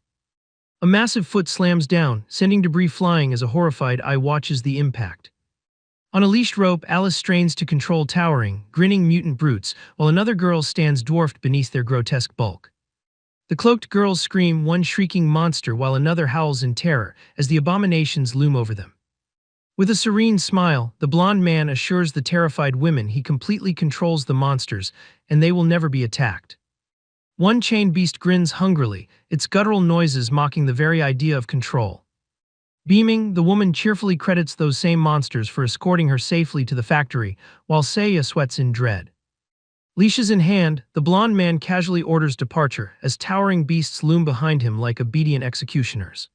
A massive foot slams down, sending debris flying as a horrified eye watches the impact. On a leashed rope, Alice strains to control towering, grinning mutant brutes, while another girl stands dwarfed beneath their grotesque bulk. The cloaked girls scream, one shrieking monster while another howls in terror as the abominations loom over them. With a serene smile, the blond man assures the terrified women he completely controls the monsters and they will never be attacked. One chained beast grins hungrily, its guttural noises mocking the very idea of control. Beaming, the woman cheerfully credits those same monsters for escorting her safely to the factory, while Seiya sweats in dread. Leashes in hand, the blond man casually orders departure as towering beasts loom behind him like obedient executioners.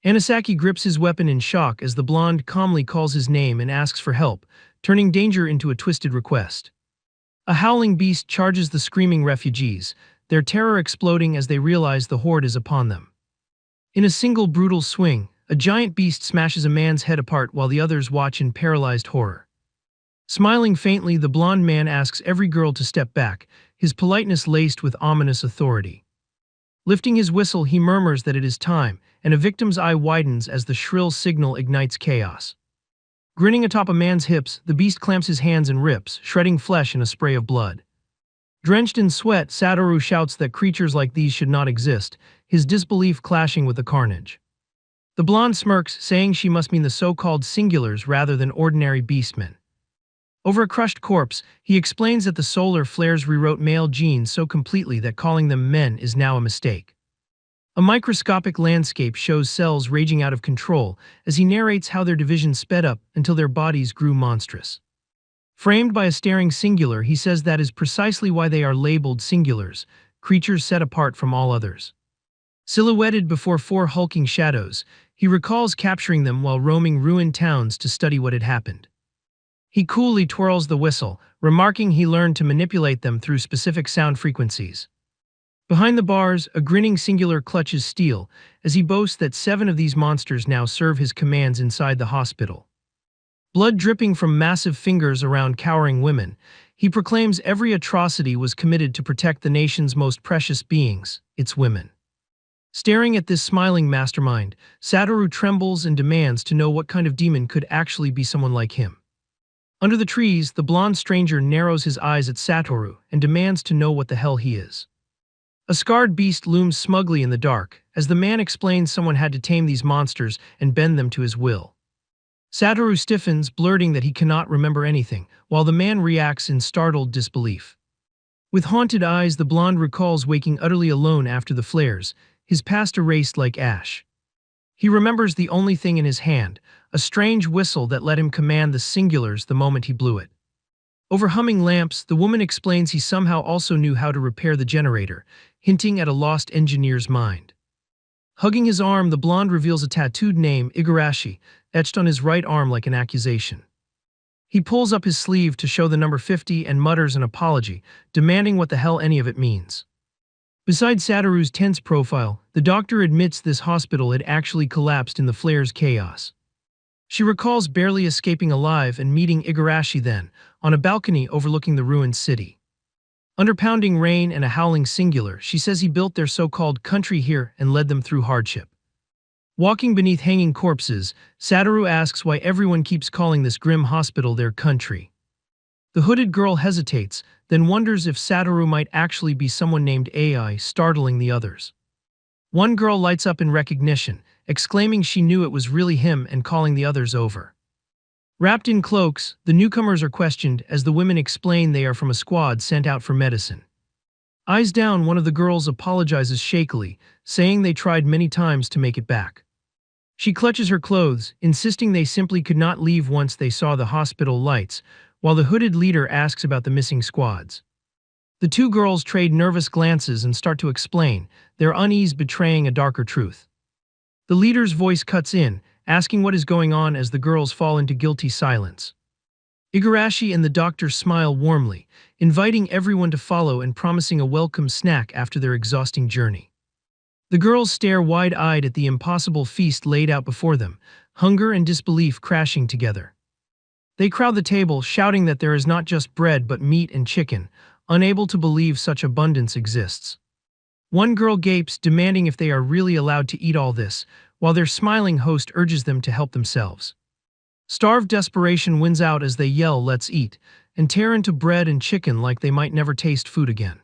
Anazaki grips his weapon in shock as the blonde calmly calls his name and asks for help, turning danger into a twisted request. A howling beast charges the screaming refugees, their terror exploding as they realize the horde is upon them. In a single brutal swing, a giant beast smashes a man's head apart while the others watch in paralyzed horror. Smiling faintly, the blond man asks every girl to step back, his politeness laced with ominous authority. Lifting his whistle, he murmurs that it is time, and a victim's eye widens as the shrill signal ignites chaos. Grinning atop a man's hips, the beast clamps his hands and rips, shredding flesh in a spray of blood. Drenched in sweat, Satoru shouts that creatures like these should not exist, his disbelief clashing with the carnage. The blonde smirks, saying she must mean the so-called singulars rather than ordinary beastmen. Over a crushed corpse, he explains that the solar flares rewrote male genes so completely that calling them men is now a mistake. A microscopic landscape shows cells raging out of control as he narrates how their division sped up until their bodies grew monstrous. Framed by a staring singular, he says that is precisely why they are labeled singulars, creatures set apart from all others. Silhouetted before four hulking shadows, he recalls capturing them while roaming ruined towns to study what had happened. He coolly twirls the whistle, remarking he learned to manipulate them through specific sound frequencies. Behind the bars, a grinning singular clutches steel, as he boasts that 7 of these monsters now serve his commands inside the hospital. Blood dripping from massive fingers around cowering women, he proclaims every atrocity was committed to protect the nation's most precious beings, its women. Staring at this smiling mastermind, Satoru trembles and demands to know what kind of demon could actually be someone like him. Under the trees, the blond stranger narrows his eyes at Satoru and demands to know what the hell he is. A scarred beast looms smugly in the dark, as the man explains someone had to tame these monsters and bend them to his will. Satoru stiffens, blurting that he cannot remember anything, while the man reacts in startled disbelief. With haunted eyes, the blonde recalls waking utterly alone after the flares, his past erased like ash. He remembers the only thing in his hand, a strange whistle that let him command the singulars the moment he blew it. Over humming lamps, the woman explains he somehow also knew how to repair the generator, hinting at a lost engineer's mind. Hugging his arm, the blonde reveals a tattooed name, Igarashi, etched on his right arm like an accusation. He pulls up his sleeve to show the number 50 and mutters an apology, demanding what the hell any of it means. Beside Satoru's tense profile, the doctor admits this hospital had actually collapsed in the flare's chaos. She recalls barely escaping alive and meeting Igarashi then, on a balcony overlooking the ruined city. Under pounding rain and a howling singular, she says he built their so-called country here and led them through hardship. Walking beneath hanging corpses, Satoru asks why everyone keeps calling this grim hospital their country. The hooded girl hesitates, then wonders if Satoru might actually be someone named AI, startling the others. One girl lights up in recognition, exclaiming she knew it was really him and calling the others over. Wrapped in cloaks, the newcomers are questioned as the women explain they are from a squad sent out for medicine. Eyes down, one of the girls apologizes shakily, saying they tried many times to make it back. She clutches her clothes, insisting they simply could not leave once they saw the hospital lights, while the hooded leader asks about the missing squads. The two girls trade nervous glances and start to explain, their unease betraying a darker truth. The leader's voice cuts in, asking what is going on as the girls fall into guilty silence. Igarashi and the doctor smile warmly, inviting everyone to follow and promising a welcome snack after their exhausting journey. The girls stare wide-eyed at the impossible feast laid out before them, hunger and disbelief crashing together. They crowd the table, shouting that there is not just bread but meat and chicken, unable to believe such abundance exists. One girl gapes, demanding if they are really allowed to eat all this, while their smiling host urges them to help themselves. Starved desperation wins out as they yell, "Let's eat," and tear into bread and chicken like they might never taste food again.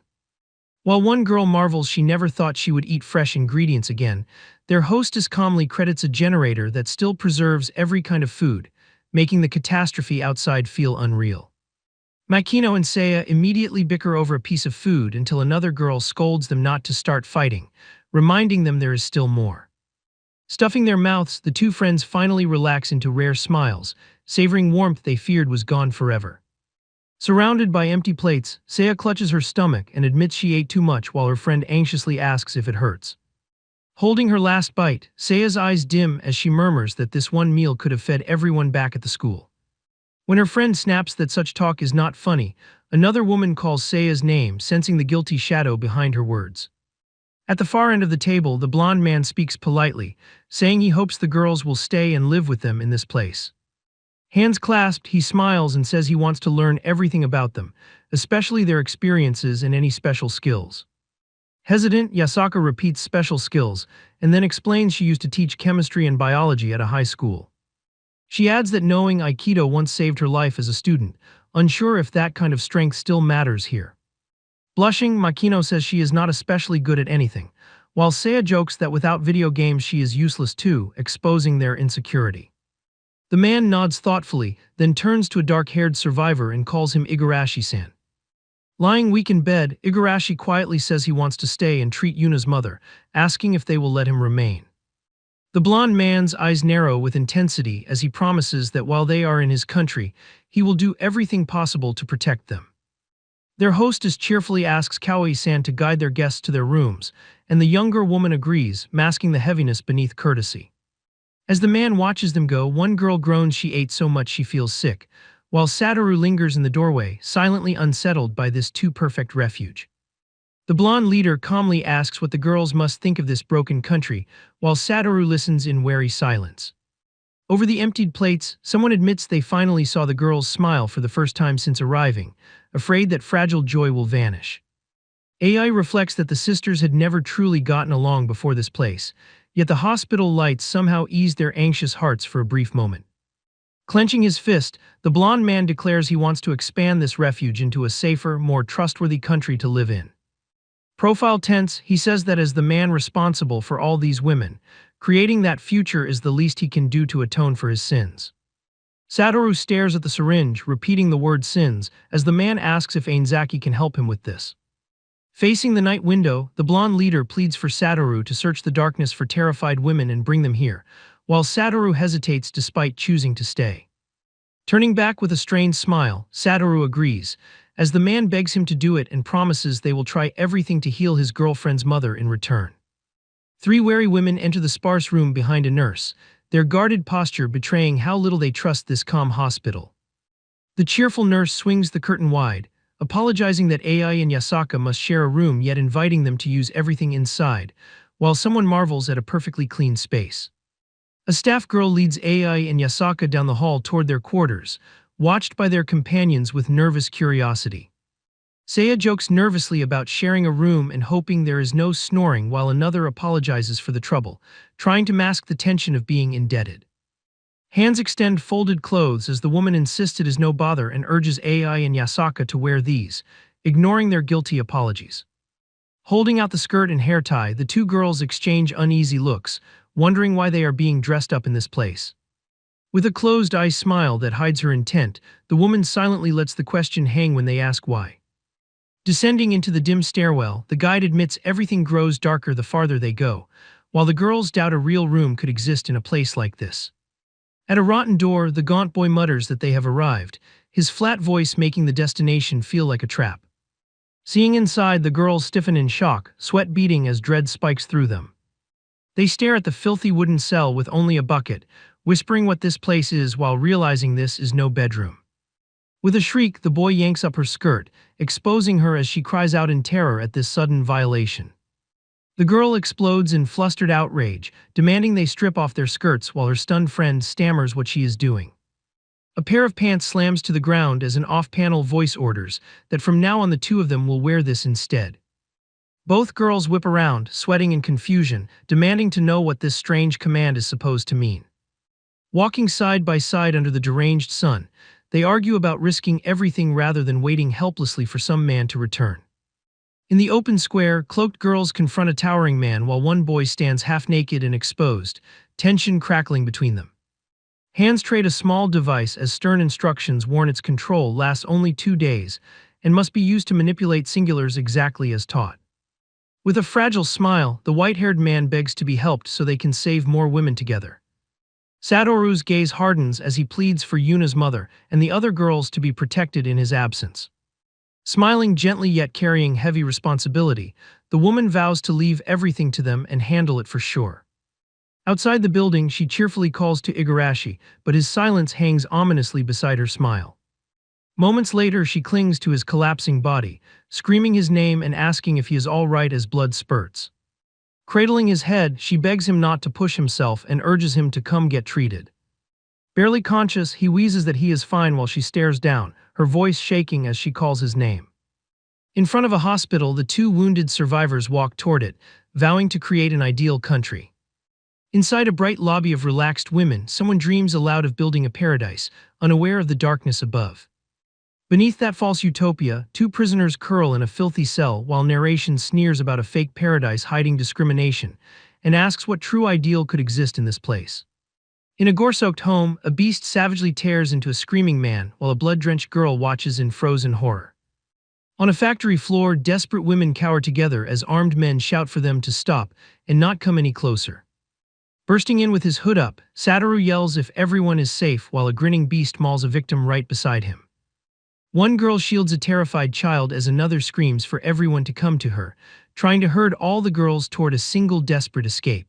While one girl marvels she never thought she would eat fresh ingredients again, their hostess calmly credits a generator that still preserves every kind of food, making the catastrophe outside feel unreal. Makino and Seiya immediately bicker over a piece of food until another girl scolds them not to start fighting, reminding them there is still more. Stuffing their mouths, the two friends finally relax into rare smiles, savoring warmth they feared was gone forever. Surrounded by empty plates, Seiya clutches her stomach and admits she ate too much while her friend anxiously asks if it hurts. Holding her last bite, Seiya's eyes dim as she murmurs that this one meal could have fed everyone back at the school. When her friend snaps that such talk is not funny, another woman calls Seiya's name, sensing the guilty shadow behind her words. At the far end of the table, the blonde man speaks politely, saying he hopes the girls will stay and live with them in this place. Hands clasped, he smiles and says he wants to learn everything about them, especially their experiences and any special skills. Hesitant, Yasaka repeats special skills, and then explains she used to teach chemistry and biology at a high school. She adds that knowing Aikido once saved her life as a student, unsure if that kind of strength still matters here. Blushing, Makino says she is not especially good at anything, while Seiya jokes that without video games she is useless too, exposing their insecurity. The man nods thoughtfully, then turns to a dark-haired survivor and calls him Igarashi-san. Lying weak in bed, Igarashi quietly says he wants to stay and treat Yuna's mother, asking if they will let him remain. The blonde man's eyes narrow with intensity as he promises that while they are in his country, he will do everything possible to protect them. Their hostess cheerfully asks Kawaii-san to guide their guests to their rooms, and the younger woman agrees, masking the heaviness beneath courtesy. As the man watches them go, one girl groans she ate so much she feels sick, while Satoru lingers in the doorway, silently unsettled by this too-perfect refuge. The blonde leader calmly asks what the girls must think of this broken country, while Satoru listens in wary silence. Over the emptied plates, someone admits they finally saw the girls smile for the first time since arriving, afraid that fragile joy will vanish. AI reflects that the sisters had never truly gotten along before this place, yet the hospital lights somehow eased their anxious hearts for a brief moment. Clenching his fist, the blonde man declares he wants to expand this refuge into a safer, more trustworthy country to live in. Profile tense, he says that as the man responsible for all these women, creating that future is the least he can do to atone for his sins. Satoru stares at the syringe, repeating the word sins, as the man asks if Ainzaki can help him with this. Facing the night window, the blonde leader pleads for Satoru to search the darkness for terrified women and bring them here, while Satoru hesitates despite choosing to stay. Turning back with a strained smile, Satoru agrees, as the man begs him to do it and promises they will try everything to heal his girlfriend's mother in return. Three wary women enter the sparse room behind a nurse, their guarded posture betraying how little they trust this calm hospital. The cheerful nurse swings the curtain wide, apologizing that AI and Yasaka must share a room yet inviting them to use everything inside, while someone marvels at a perfectly clean space. A staff girl leads AI and Yasaka down the hall toward their quarters, watched by their companions with nervous curiosity. Seiya jokes nervously about sharing a room and hoping there is no snoring while another apologizes for the trouble, trying to mask the tension of being indebted. Hands extend folded clothes as the woman insisted is no bother and urges AI and Yasaka to wear these, ignoring their guilty apologies. Holding out the skirt and hair tie, the two girls exchange uneasy looks, wondering why they are being dressed up in this place. With a closed-eye smile that hides her intent, the woman silently lets the question hang when they ask why. Descending into the dim stairwell, the guide admits everything grows darker the farther they go, while the girls doubt a real room could exist in a place like this. At a rotten door, the gaunt boy mutters that they have arrived, his flat voice making the destination feel like a trap. Seeing inside, the girls stiffen in shock, sweat beating as dread spikes through them. They stare at the filthy wooden cell with only a bucket, whispering what this place is while realizing this is no bedroom. With a shriek, the boy yanks up her skirt, exposing her as she cries out in terror at this sudden violation. The girl explodes in flustered outrage, demanding they strip off their skirts while her stunned friend stammers what she is doing. A pair of pants slams to the ground as an off-panel voice orders that from now on the two of them will wear this instead. Both girls whip around, sweating in confusion, demanding to know what this strange command is supposed to mean. Walking side by side under the deranged sun, they argue about risking everything rather than waiting helplessly for some man to return. In the open square, cloaked girls confront a towering man while one boy stands half-naked and exposed, tension crackling between them. Hands trade a small device as stern instructions warn its control lasts only 2 days and must be used to manipulate singulars exactly as taught. With a fragile smile, the white-haired man begs to be helped so they can save more women together. Satoru's gaze hardens as he pleads for Yuna's mother and the other girls to be protected in his absence. Smiling gently yet carrying heavy responsibility, the woman vows to leave everything to them and handle it for sure. Outside the building, she cheerfully calls to Igarashi, but his silence hangs ominously beside her smile. Moments later, she clings to his collapsing body, screaming his name and asking if he is all right as blood spurts. Cradling his head, she begs him not to push himself and urges him to come get treated. Barely conscious, he wheezes that he is fine while she stares down, her voice shaking as she calls his name. In front of a hospital, the two wounded survivors walk toward it, vowing to create an ideal country. Inside a bright lobby of relaxed women, someone dreams aloud of building a paradise, unaware of the darkness above. Beneath that false utopia, two prisoners curl in a filthy cell while narration sneers about a fake paradise hiding discrimination and asks what true ideal could exist in this place. In a gore-soaked home, a beast savagely tears into a screaming man while a blood-drenched girl watches in frozen horror. On a factory floor, desperate women cower together as armed men shout for them to stop and not come any closer. Bursting in with his hood up, Satoru yells if everyone is safe while a grinning beast mauls a victim right beside him. One girl shields a terrified child as another screams for everyone to come to her, trying to herd all the girls toward a single desperate escape.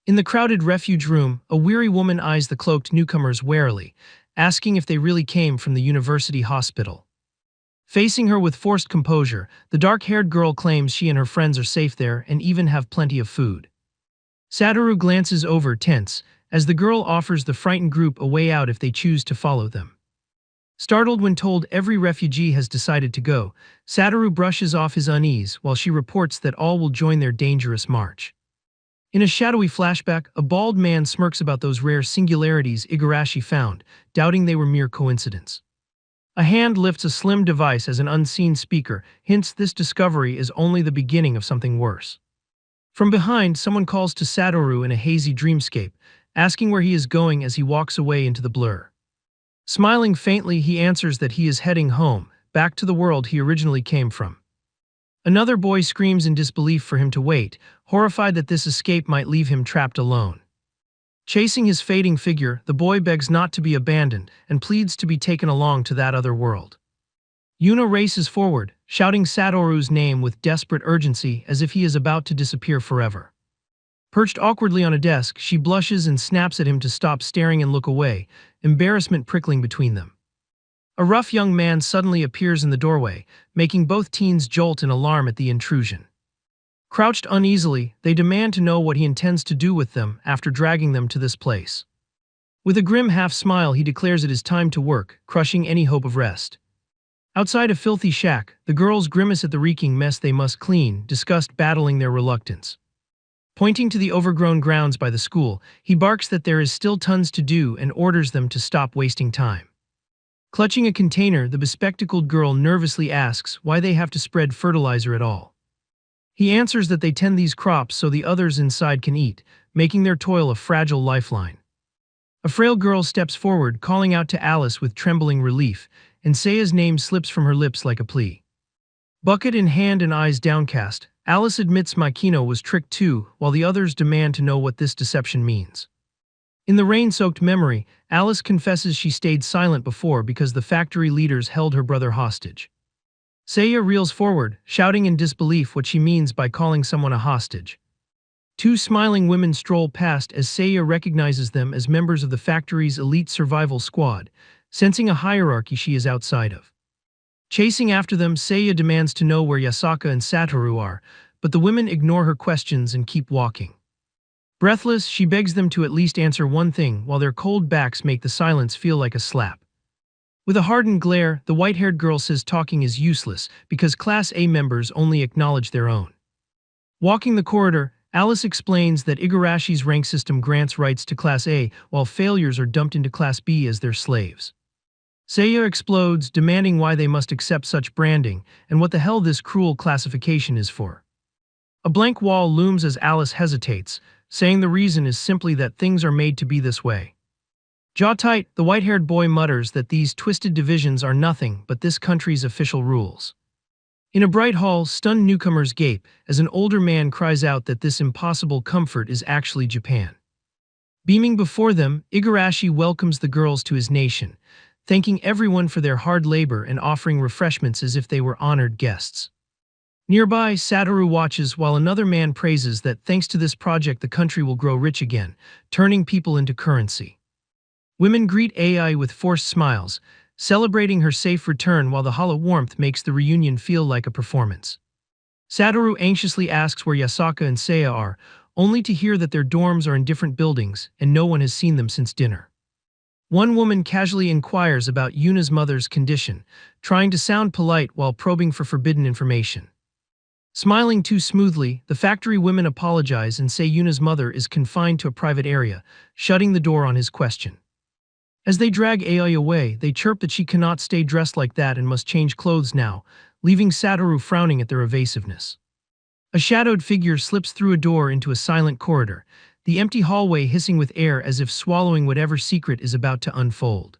In the crowded refuge room, a weary woman eyes the cloaked newcomers warily, asking if they really came from the university hospital. Facing her with forced composure, the dark-haired girl claims she and her friends are safe there and even have plenty of food. Satoru glances over, tense, as the girl offers the frightened group a way out if they choose to follow them. Startled when told every refugee has decided to go, Satoru brushes off his unease while she reports that all will join their dangerous march. In a shadowy flashback, a bald man smirks about those rare singularities Igarashi found, doubting they were mere coincidence. A hand lifts a slim device as an unseen speaker hints this discovery is only the beginning of something worse. From behind, someone calls to Satoru in a hazy dreamscape, asking where he is going as he walks away into the blur. Smiling faintly, he answers that he is heading home, back to the world he originally came from. Another boy screams in disbelief for him to wait, horrified that this escape might leave him trapped alone. Chasing his fading figure, the boy begs not to be abandoned and pleads to be taken along to that other world. Yuna races forward, shouting Satoru's name with desperate urgency as if he is about to disappear forever. Perched awkwardly on a desk, she blushes and snaps at him to stop staring and look away, embarrassment prickling between them. A rough young man suddenly appears in the doorway, making both teens jolt in alarm at the intrusion. Crouched uneasily, they demand to know what he intends to do with them after dragging them to this place. With a grim half-smile, he declares it is time to work, crushing any hope of rest. Outside a filthy shack, the girls grimace at the reeking mess they must clean, disgust battling their reluctance. Pointing to the overgrown grounds by the school, he barks that there is still tons to do and orders them to stop wasting time. Clutching a container, the bespectacled girl nervously asks why they have to spread fertilizer at all. He answers that they tend these crops so the others inside can eat, making their toil a fragile lifeline. A frail girl steps forward, calling out to Alice with trembling relief, and Seiya's name slips from her lips like a plea. Bucket in hand and eyes downcast, Alice admits Mikino was tricked too, while the others demand to know what this deception means. In the rain-soaked memory, Alice confesses she stayed silent before because the factory leaders held her brother hostage. Seiya reels forward, shouting in disbelief what she means by calling someone a hostage. Two smiling women stroll past as Seiya recognizes them as members of the factory's elite survival squad, sensing a hierarchy she is outside of. Chasing after them, Seiya demands to know where Yasaka and Satoru are, but the women ignore her questions and keep walking. Breathless, she begs them to at least answer one thing, while their cold backs make the silence feel like a slap. With a hardened glare, the white-haired girl says talking is useless because Class A members only acknowledge their own. Walking the corridor, Alice explains that Igarashi's rank system grants rights to Class A, while failures are dumped into Class B as their slaves. Seiya explodes, demanding why they must accept such branding and what the hell this cruel classification is for. A blank wall looms as Alice hesitates, saying the reason is simply that things are made to be this way. Jaw tight, the white-haired boy mutters that these twisted divisions are nothing but this country's official rules. In a bright hall, stunned newcomers gape as an older man cries out that this impossible comfort is actually Japan. Beaming before them, Igarashi welcomes the girls to his nation, thanking everyone for their hard labor and offering refreshments as if they were honored guests. Nearby, Satoru watches while another man praises that thanks to this project the country will grow rich again, turning people into currency. Women greet AI with forced smiles, celebrating her safe return while the hollow warmth makes the reunion feel like a performance. Satoru anxiously asks where Yasaka and Seiya are, only to hear that their dorms are in different buildings and no one has seen them since dinner. One woman casually inquires about Yuna's mother's condition, trying to sound polite while probing for forbidden information. Smiling too smoothly, the factory women apologize and say Yuna's mother is confined to a private area, shutting the door on his question. As they drag AI away, they chirp that she cannot stay dressed like that and must change clothes now, leaving Satoru frowning at their evasiveness. A shadowed figure slips through a door into a silent corridor, the empty hallway hissing with air as if swallowing whatever secret is about to unfold.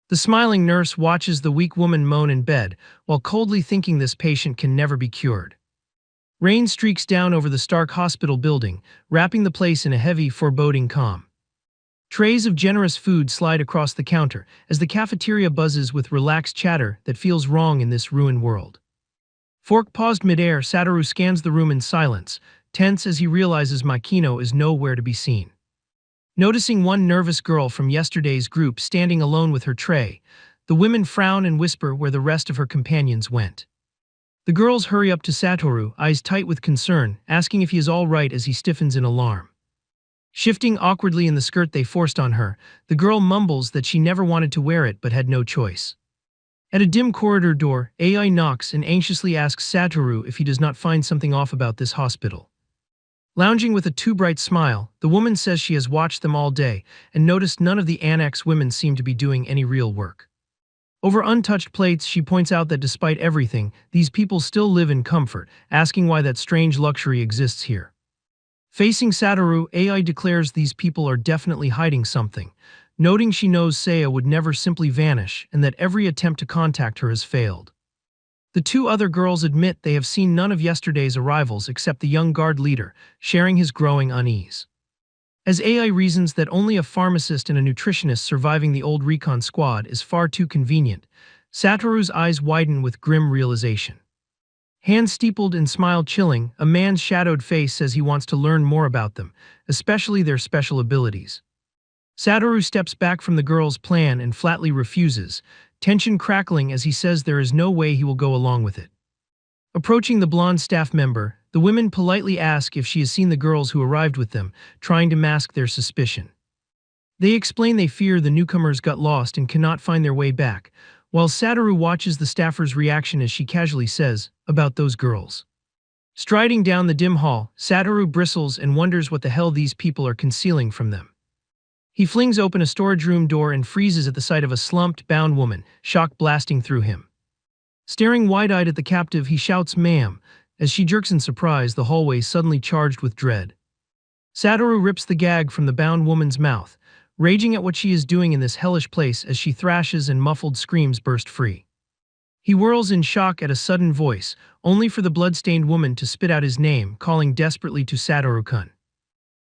The smiling nurse watches the weak woman moan in bed, while coldly thinking this patient can never be cured. Rain streaks down over the stark hospital building, wrapping the place in a heavy, foreboding calm. Trays of generous food slide across the counter as the cafeteria buzzes with relaxed chatter that feels wrong in this ruined world. Fork paused midair, Satoru scans the room in silence, tense as he realizes Makino is nowhere to be seen. Noticing one nervous girl from yesterday's group standing alone with her tray, the women frown and whisper where the rest of her companions went. The girls hurry up to Satoru, eyes tight with concern, asking if he is all right as he stiffens in alarm. Shifting awkwardly in the skirt they forced on her, the girl mumbles that she never wanted to wear it but had no choice. At a dim corridor door, AI knocks and anxiously asks Satoru if he does not find something off about this hospital. Lounging with a too-bright smile, the woman says she has watched them all day and noticed none of the annex women seem to be doing any real work. Over untouched plates, she points out that despite everything, these people still live in comfort, asking why that strange luxury exists here. Facing Satoru, AI declares these people are definitely hiding something, noting she knows Seiya would never simply vanish and that every attempt to contact her has failed. The two other girls admit they have seen none of yesterday's arrivals except the young guard leader, sharing his growing unease. As AI reasons that only a pharmacist and a nutritionist surviving the old recon squad is far too convenient, Satoru's eyes widen with grim realization. Hands steepled and smile chilling, a man's shadowed face says he wants to learn more about them, especially their special abilities. Satoru steps back from the girl's plan and flatly refuses, tension crackling as he says there is no way he will go along with it. Approaching the blonde staff member, the women politely ask if she has seen the girls who arrived with them, trying to mask their suspicion. They explain they fear the newcomers got lost and cannot find their way back, while Satoru watches the staffer's reaction as she casually says, "About those girls." Striding down the dim hall, Satoru bristles and wonders what the hell these people are concealing from them. He flings open a storage room door and freezes at the sight of a slumped, bound woman, shock blasting through him. Staring wide-eyed at the captive, he shouts, "Ma'am," as she jerks in surprise, the hallway suddenly charged with dread. Satoru rips the gag from the bound woman's mouth, raging at what she is doing in this hellish place as she thrashes and muffled screams burst free. He whirls in shock at a sudden voice, only for the blood-stained woman to spit out his name, calling desperately to Satoru-kun.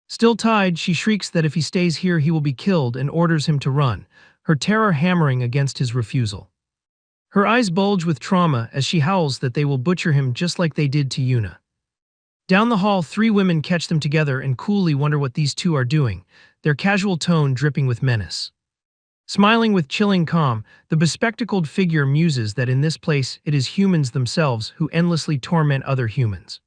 Still tied, she shrieks that if he stays here he will be killed and orders him to run, her terror hammering against his refusal. Her eyes bulge with trauma as she howls that they will butcher him just like they did to Yuna. Down the hall, three women catch them together and coolly wonder what these two are doing, their casual tone dripping with menace. Smiling with chilling calm, the bespectacled figure muses that in this place it is humans themselves who endlessly torment other humans.